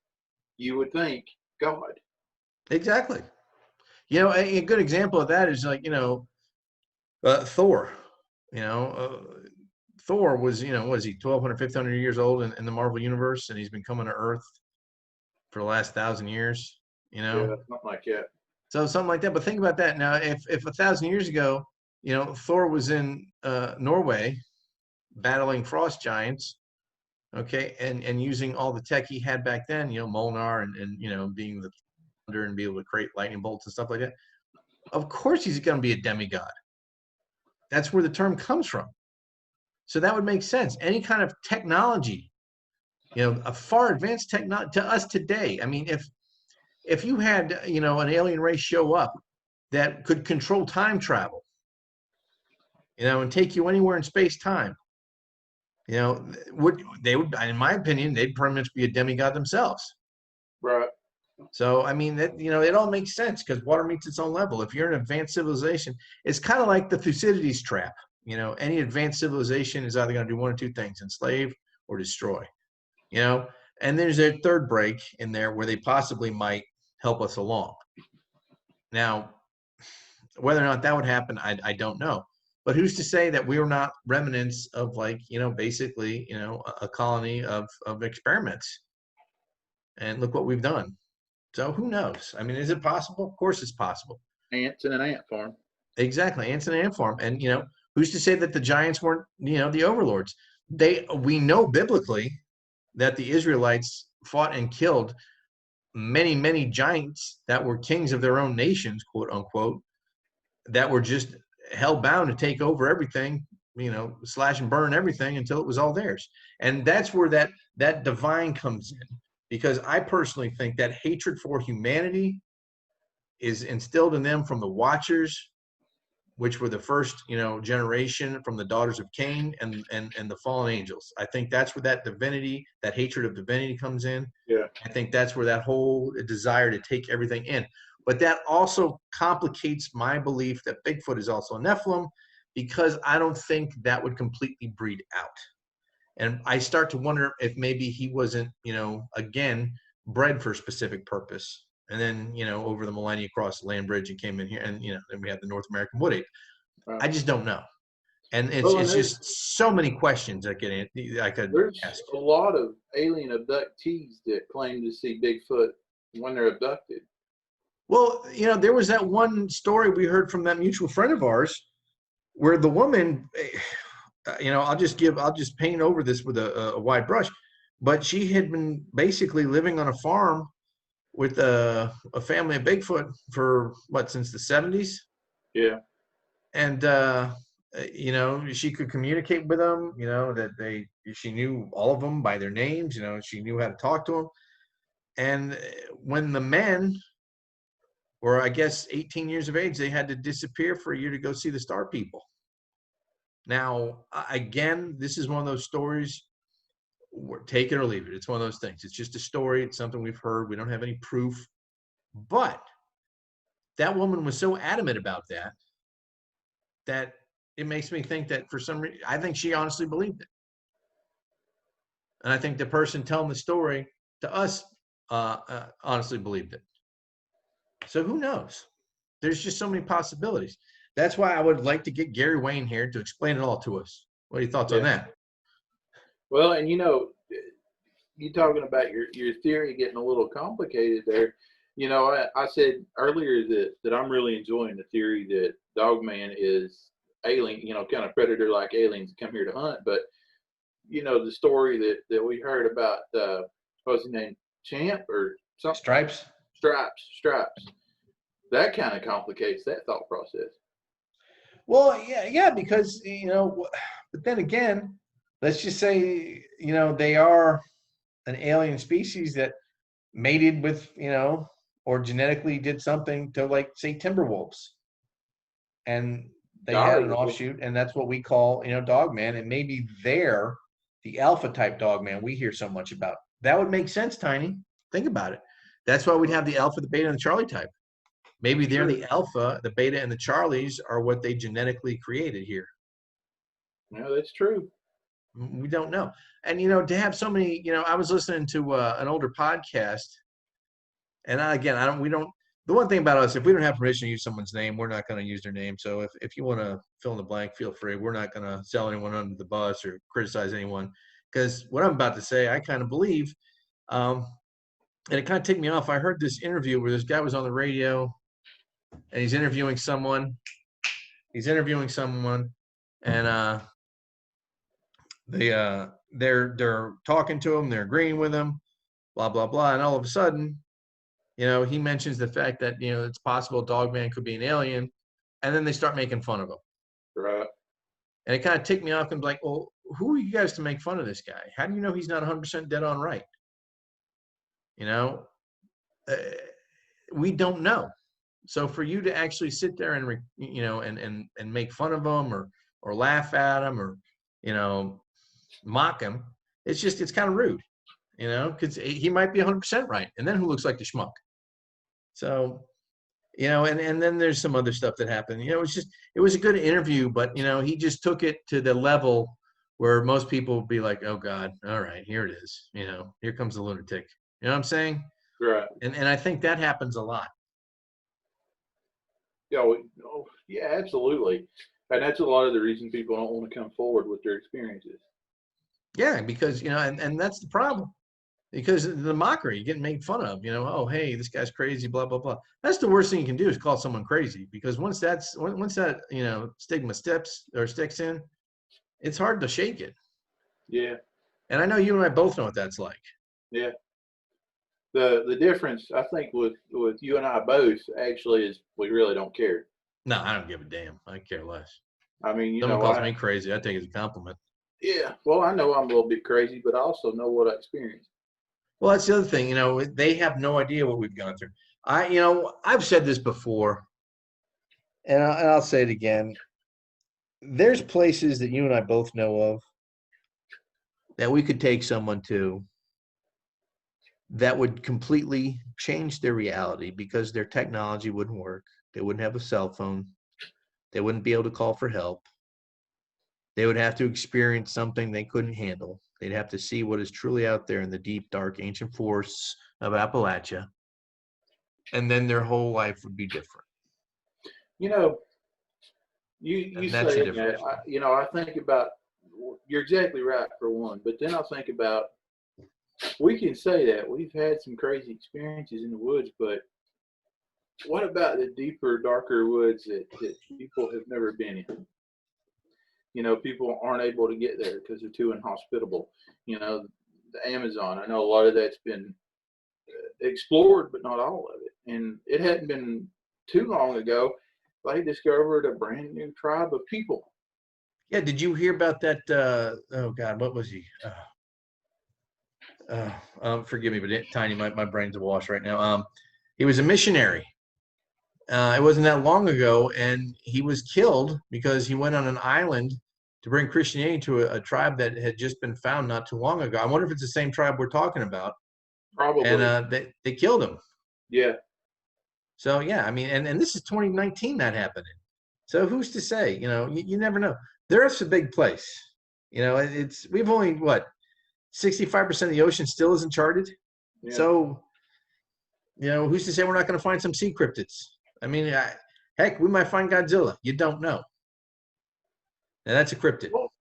you would think God. Exactly. A good example of that is like, Thor. Thor was, what is he, 1,200, 1,500 years old in the Marvel Universe, and he's been coming to Earth for the last 1,000 years, Yeah, something like that. So something like that. But think about that. Now, if 1,000 years ago, Thor was in Norway battling frost giants, okay, and using all the tech he had back then, Molnar and being the thunder and be able to create lightning bolts and stuff like that. Of course he's going to be a demigod. That's where the term comes from. So that would make sense. Any kind of technology, a far advanced technology to us today. I mean, if you had, an alien race show up that could control time travel, and take you anywhere in space time, would in my opinion, they'd pretty much be a demigod themselves. Right. So, I mean, that, it all makes sense because water meets its own level. If you're an advanced civilization, it's kind of like the Thucydides trap. Any advanced civilization is either going to do one or two things: enslave or destroy. And there's a third break in there where they possibly might help us along. Now, whether or not that would happen, I don't know. But who's to say that we're not remnants of, like, basically, a colony of experiments? And look what we've done. So who knows? I mean, is it possible? Of course it's possible. Ants in an ant farm. Exactly, ants in an ant farm. And, who's to say that the giants weren't, the overlords? We know biblically that the Israelites fought and killed many, many giants that were kings of their own nations, quote unquote, that were just hell-bound to take over everything, slash and burn everything until it was all theirs. And that's where that divine comes in, because I personally think that hatred for humanity is instilled in them from the Watchers, which were the first, generation from the daughters of Cain and the fallen angels. I think that's where that divinity, that hatred of divinity comes in. Yeah. I think that's where that whole desire to take everything in. But that also complicates my belief that Bigfoot is also a Nephilim, because I don't think that would completely breed out. And I start to wonder if maybe he wasn't, again, bred for a specific purpose. And then, over the millennia, crossed the land bridge and came in here. And, then we had the North American wood ape. I just don't know. And it's just so many questions I could There's ask. a lot of alien abductees that claim to see Bigfoot when they're abducted. Well, there was that one story we heard from that mutual friend of ours where the woman, I'll just paint over this with a wide brush, but she had been basically living on a farm with a family of Bigfoot for since the 70s. Yeah. And, she could communicate with them, that she knew all of them by their names, she knew how to talk to them. And when the men were, I guess, 18 years of age, they had to disappear for a year to go see the star people. Now, again, this is one of those stories, take it or leave it. It's one of those things. It's just a story. It's something we've heard. We don't have any proof. But that woman was so adamant about that it makes me think that for some reason, I think she honestly believed it. And I think the person telling the story to us honestly believed it. So who knows? There's just so many possibilities. That's why I would like to get Gary Wayne here to explain it all to us. What are your thoughts on that? Well, and you talking about your theory getting a little complicated there. I said earlier that I'm really enjoying the theory that Dogman is alien, kind of predator-like aliens come here to hunt. But, the story that we heard about, what's his name, Champ or something? Stripes. That kind of complicates that thought process. Well, yeah, because, but then again, let's just say, they are an alien species that mated with, or genetically did something to, like, say, timber wolves. And they had an offshoot, and that's what we call, Dogman. And maybe they're the alpha type Dogman we hear so much about. That would make sense, Tiny. Think about it. That's why we'd have the alpha, the beta, and the Charlie type. Maybe they're the alpha, the beta, and the Charlies are what they genetically created here. No, that's true. We don't know. And, to have so many, I was listening to an older podcast. And the one thing about us, if we don't have permission to use someone's name, we're not going to use their name. So if you want to fill in the blank, feel free. We're not going to sell anyone under the bus or criticize anyone, because what I'm about to say, I kind of believe. And it kind of ticked me off. I heard this interview where this guy was on the radio and he's interviewing someone. And they're talking to him, they're agreeing with him, blah, blah, blah. And all of a sudden, he mentions the fact that, it's possible Dogman could be an alien, and then they start making fun of him. Right. And it kind of ticked me off and be like, well, who are you guys to make fun of this guy? How do you know he's not 100% dead on right? We don't know. So for you to actually sit there and, and make fun of him or laugh at him or, mock him, it's kind of rude, because he might be 100% right. And then who looks like the schmuck? So, and then there's some other stuff that happened. It was a good interview, but, he just took it to the level where most people would be like, oh God, all right, here it is. Here comes the lunatic. You know what I'm saying? Right. And I think that happens a lot. Yeah, absolutely. And that's a lot of the reason people don't want to come forward with their experiences. Yeah, because, and that's the problem. Because the mockery, getting made fun of, oh, hey, this guy's crazy, blah, blah, blah. That's the worst thing you can do is call someone crazy, because once that, stigma sticks in, it's hard to shake it. Yeah. And I know you and I both know what that's like. Yeah. The difference, I think, with you and I both actually is we really don't care. No, I don't give a damn. I care less. I mean, someone calls me crazy, I take it as a compliment. Yeah. Well, I know I'm a little bit crazy, but I also know what I experienced. Well, that's the other thing. They have no idea what we've gone through. I've said this before, and I'll say it again. There's places that you and I both know of that we could take someone to that would completely change their reality, because their technology wouldn't work. They wouldn't have a cell phone. They wouldn't be able to call for help. They would have to experience something they couldn't handle. They'd have to see what is truly out there in the deep, dark, ancient forests of Appalachia. and then their whole life would be different. You know, you That's the say that, difference. I think about, you're exactly right for one, but then I think about, we can say that we've had some crazy experiences in the woods, but what about the deeper, darker woods that people have never been in? People aren't able to get there because they're too inhospitable. The Amazon, I know a lot of that's been explored, but not all of it. And it hadn't been too long ago they discovered a brand new tribe of people. Yeah, did you hear about that? Oh God, what was he? Forgive me, but Tiny, my brain's awash right now. He was a missionary. It wasn't that long ago, and he was killed because he went on an island to bring Christianity to a tribe that had just been found not too long ago. I wonder if it's the same tribe we're talking about. Probably. And they killed him. Yeah. So yeah, I mean, and this is 2019 that happened. So who's to say? You never know. The Earth's a big place. We've only 65% of the ocean still isn't charted. Yeah. So who's to say we're not going to find some sea cryptids? I mean, heck, we might find Godzilla. You don't know. And that's a cryptid. Well,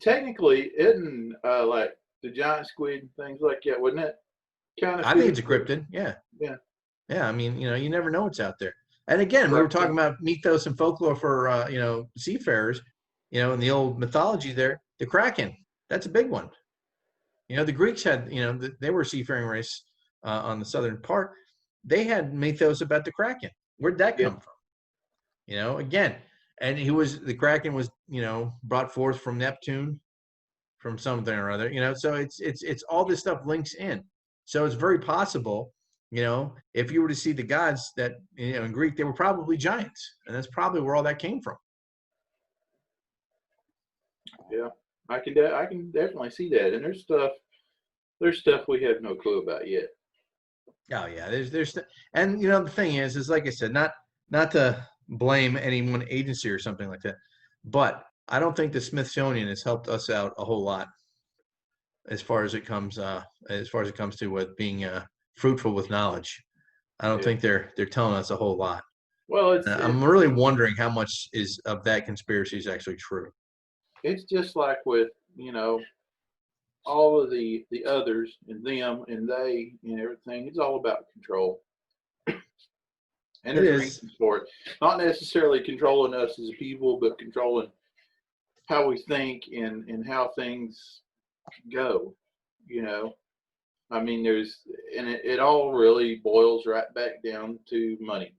technically, isn't like the giant squid and things like that, wouldn't it? I think it's a cryptid. Yeah. Yeah. Yeah. I mean, you never know what's out there. And again, we were talking about mythos and folklore for seafarers. In the old mythology there, the Kraken. That's a big one. The Greeks had, they were a seafaring race on the southern part. They had mythos about the Kraken. Where'd that come from? Again, and the Kraken was, brought forth from Neptune, from something or other. So it's all this stuff links in. So it's very possible, if you were to see the gods that, in Greek, they were probably giants, and that's probably where all that came from. Yeah, I can definitely see that, and there's stuff we have no clue about yet. Oh yeah, there's and the thing is like I said, not to blame any one agency or something like that, but I don't think the Smithsonian has helped us out a whole lot as far as it comes to with being fruitful with knowledge. I don't think they're telling us a whole lot. Well, I'm really wondering how much of that conspiracy is actually true. It's just like with all of the others and them and they and everything. It's all about control. And there's reasons for it. Not necessarily controlling us as people, but controlling how we think and how things go. I mean, it all really boils right back down to money.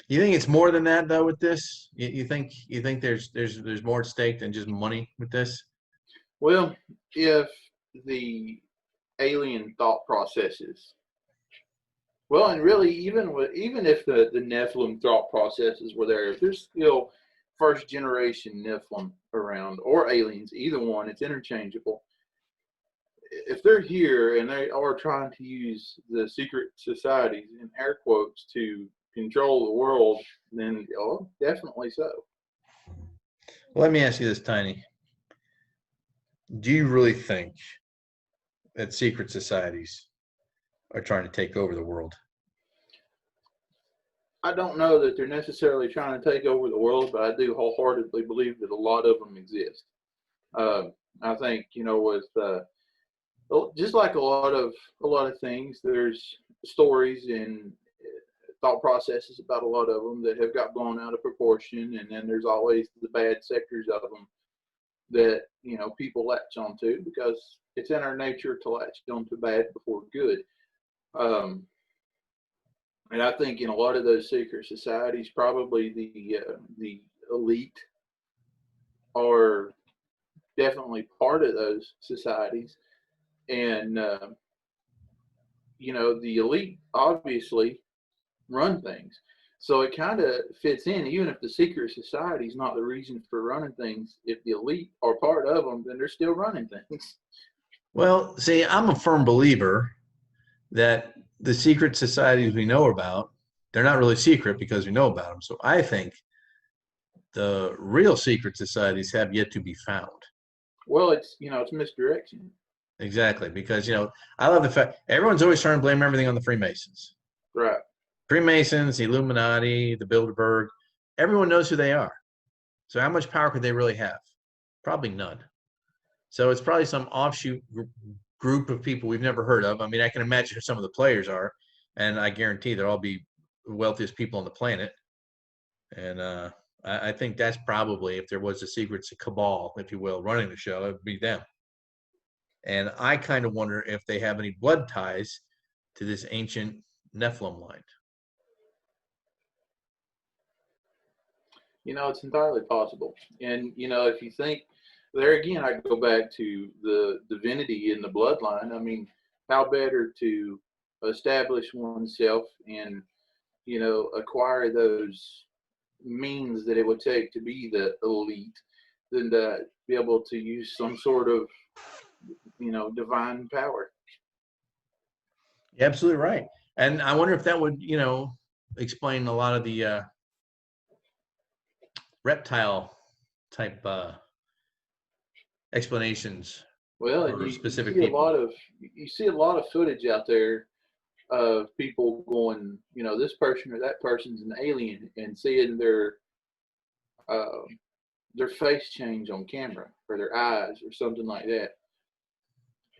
You think it's more than that though with this? You think there's more at stake than just money with this? Well, if the alien thought processes, and really even if the Nephilim thought processes were there, if there's still first generation Nephilim around or aliens, either one, it's interchangeable. If they're here and they are trying to use the secret societies in air quotes to control the world, then definitely so. Well, let me ask you this, Tiny. Do you really think that secret societies are trying to take over the world? I don't know that they're necessarily trying to take over the world, but I do wholeheartedly believe that a lot of them exist. I think with just like a lot of things, there's stories and thought processes about a lot of them that have got blown out of proportion, and then there's always the bad sectors of them that people latch onto because it's in our nature to latch onto bad before good. And I think in a lot of those secret societies, probably the elite are definitely part of those societies, and the elite obviously run things. So it kind of fits in, even if the secret society is not the reason for running things. If the elite are part of them, then they're still running things. Well, see, I'm a firm believer that the secret societies we know about, they're not really secret because we know about them. So I think the real secret societies have yet to be found. Well, it's misdirection. Exactly, because I love the fact everyone's always trying to blame everything on the Freemasons. Right. Freemasons, the Illuminati, the Bilderberg. Everyone knows who they are. So how much power could they really have? Probably none. So it's probably some offshoot group of people we've never heard of. I mean, I can imagine who some of the players are, and I guarantee they'll all be the wealthiest people on the planet. And I think that's probably, if there was a secret cabal, if you will, running the show, it would be them. And I kind of wonder if they have any blood ties to this ancient Nephilim line. It's entirely possible. And, if you think, there again, I go back to the divinity in the bloodline. I mean, how better to establish oneself and, acquire those means that it would take to be the elite than to be able to use some sort of, divine power. You're absolutely right. And I wonder if that would, explain a lot of the reptile type explanations. Well, and you see a lot of footage out there of people going, this person or that person's an alien, and seeing their face change on camera, or their eyes, or something like that.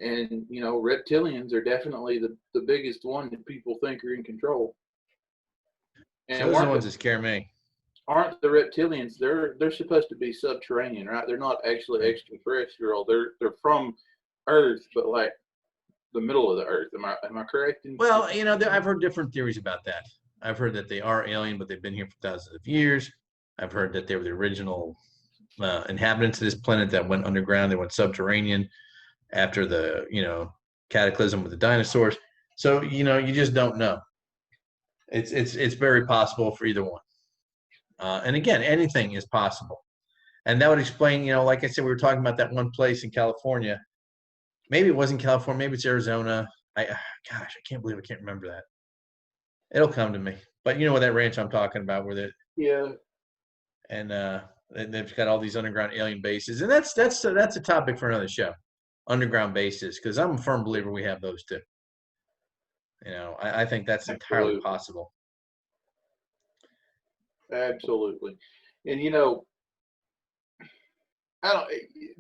And reptilians are definitely the biggest one that people think are in control. And those are the ones that scare me. Aren't the reptilians? They're supposed to be subterranean, right? They're not actually extraterrestrial. They're from Earth, but like the middle of the Earth. Am I correct? Well, I've heard different theories about that. I've heard that they are alien, but they've been here for thousands of years. I've heard that they were the original inhabitants of this planet that went underground. They went subterranean after the cataclysm with the dinosaurs. So you just don't know. It's very possible for either one. And again, anything is possible. And that would explain, like I said, we were talking about that one place in California. Maybe it wasn't California, maybe it's Arizona. I can't believe I can't remember that. It'll come to me. But you know what that ranch I'm talking about, yeah. And they've got all these underground alien bases, and that's a topic for another show. Underground bases, because I'm a firm believer we have those too. I think that's entirely possible. Absolutely. And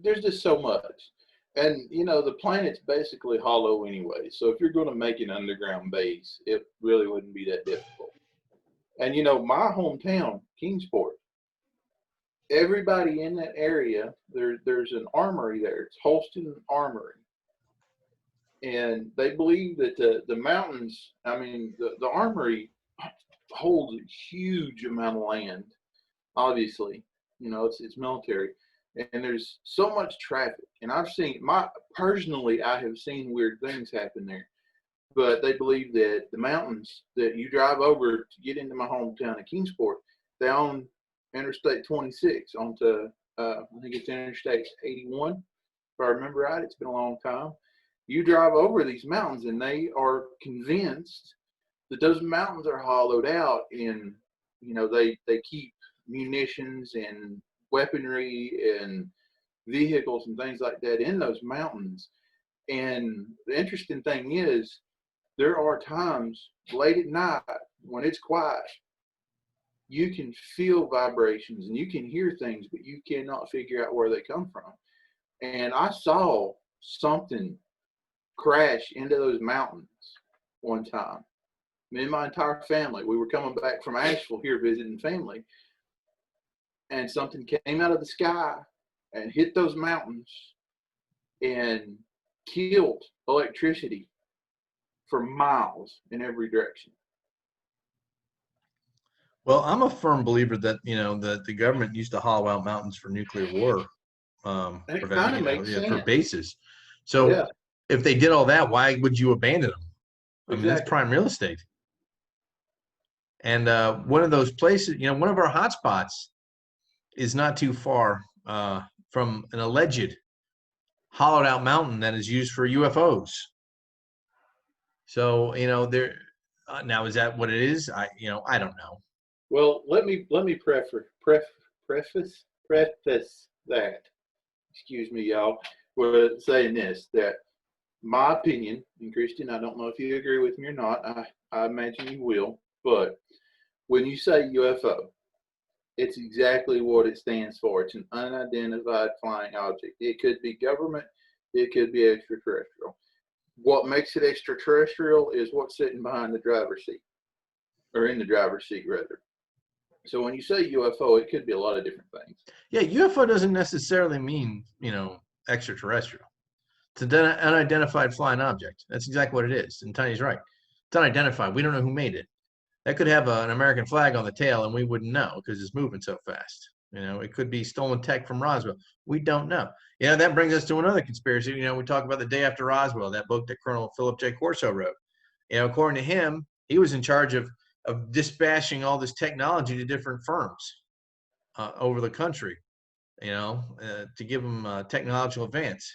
there's just so much. And the planet's basically hollow anyway. So if you're going to make an underground base, it really wouldn't be that difficult. And my hometown, Kingsport, everybody in that area, there's an armory there. It's Holston Armory. And they believe that the mountains, the armory holds a huge amount of land. Obviously, it's military, and there's so much traffic. And I have seen weird things happen there. But they believe that the mountains that you drive over to get into my hometown of Kingsport, they own Interstate 26 onto, I think it's Interstate 81, if I remember right. It's been a long time. You drive over these mountains, and they are convinced that those mountains are hollowed out, and they keep munitions and weaponry and vehicles and things like that in those mountains. And the interesting thing is, there are times late at night when it's quiet, you can feel vibrations and you can hear things, but you cannot figure out where they come from. And I saw something crash into those mountains one time. Me and my entire family, we were coming back from Asheville here visiting family, and something came out of the sky and hit those mountains and killed electricity for miles in every direction. Well, I'm a firm believer that that the government used to hollow out mountains for nuclear war, for bases. So if they did all that, why would you abandon them? I mean, that's prime real estate. And one of those places, one of our hotspots is not too far from an alleged hollowed out mountain that is used for UFOs. So, there now, is that what it is? I don't know. Well, let me preface that. Excuse me, y'all, with saying this, that my opinion, and Christian, I don't know if you agree with me or not. I imagine you will. But when you say UFO, it's exactly what it stands for. It's an unidentified flying object. It could be government. It could be extraterrestrial. What makes it extraterrestrial is what's sitting behind the driver's seat, or in the driver's seat, rather. So when you say UFO, it could be a lot of different things. Yeah, UFO doesn't necessarily mean, extraterrestrial. It's an unidentified flying object. That's exactly what it is. And Tiny's right. It's unidentified. We don't know who made it. That could have an American flag on the tail and we wouldn't know because it's moving so fast. It could be stolen tech from Roswell. We don't know. That brings us to another conspiracy. We talk about the day after Roswell, that book that Colonel Philip J. Corso wrote. According to him, he was in charge of dispatching all this technology to different firms over the country, to give them technological advance.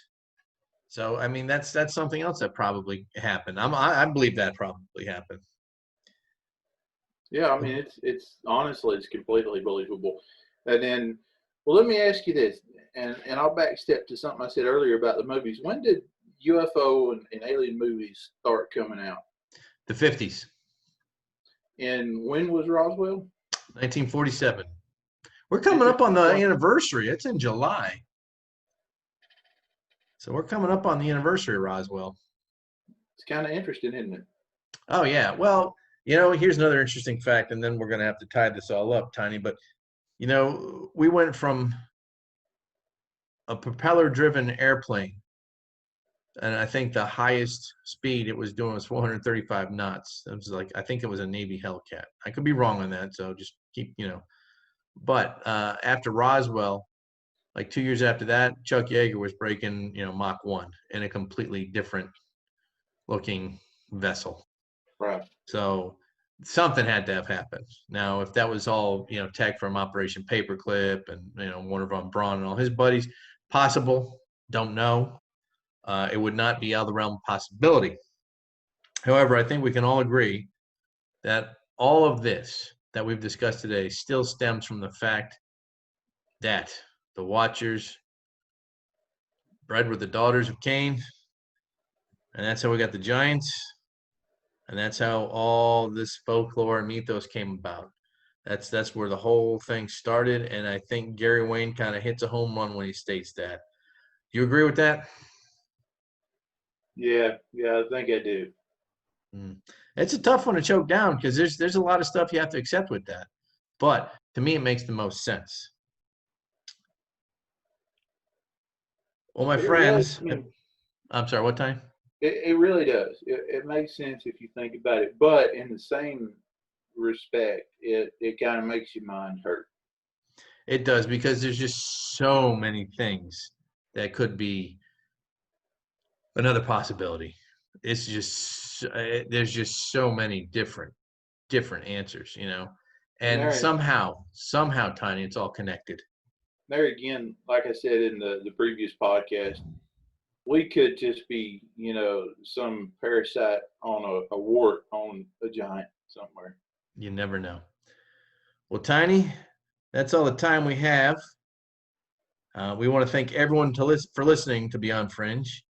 So, I mean, that's something else that probably happened. I believe that probably happened. Yeah, I mean, it's honestly, it's completely believable. And then, well, let me ask you this, and I'll backstep to something I said earlier about the movies. When did UFO and alien movies start coming out? The 50s. And when was Roswell? 1947. We're coming up on the anniversary. It's in July. So we're coming up on the anniversary of Roswell. It's kind of interesting, isn't it? Oh, yeah. Well, here's another interesting fact, and then we're going to have to tie this all up, Tiny. But, we went from a propeller-driven airplane, and I think the highest speed it was doing was 435 knots. It was I think it was a Navy Hellcat. I could be wrong on that, so just keep, But after Roswell, like 2 years after that, Chuck Yeager was breaking, Mach 1 in a completely different looking vessel. Right. So something had to have happened. Now, if that was all, tech from Operation Paperclip and, Warner von Braun and all his buddies, possible, don't know. It would not be out of the realm of possibility. However, I think we can all agree that all of this that we've discussed today still stems from the fact that the Watchers bred with the daughters of Cain, and that's how we got the giants, and that's how all this folklore and mythos came about. That's where the whole thing started, and I think Gary Wayne kind of hits a home run when he states that. Do you agree with that? Yeah, I think I do. It's a tough one to choke down because there's a lot of stuff you have to accept with that. But to me, it makes the most sense. Well, my friends, I'm sorry, what time? It really does. It makes sense if you think about it. But in the same respect, it kind of makes your mind hurt. It does, because there's just so many things that could be another possibility. It's just there's just so many different answers, and somehow, Tiny, it's all connected. There again, like I said in the previous podcast, we could just be, some parasite on a wart on a giant somewhere. You never know. Well, Tiny, that's all the time we have. We want to thank everyone for listening to Beyond Fringe.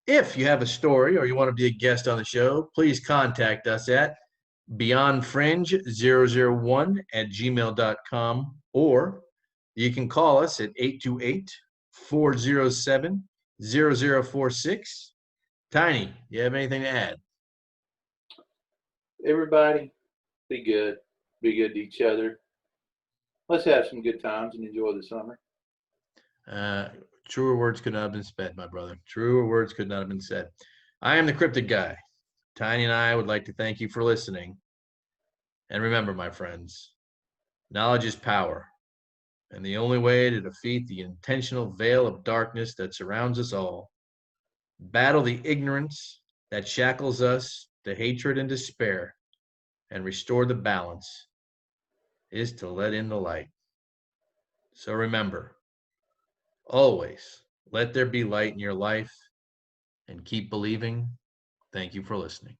If you have a story or you want to be a guest on the show, please contact us at beyondfringe001@gmail.com, or you can call us at 828-407-0046. Tiny, you have anything to add? Everybody, be good. Be good to each other. Let's have some good times and enjoy the summer. Truer words could not have been said, my brother. Truer words could not have been said. I am the Cryptid Guy. Tiny and I would like to thank you for listening. And remember, my friends, knowledge is power. And the only way to defeat the intentional veil of darkness that surrounds us all, battle the ignorance that shackles us to hatred and despair, and restore the balance, is to let in the light. So remember, always let there be light in your life, and keep believing. Thank you for listening.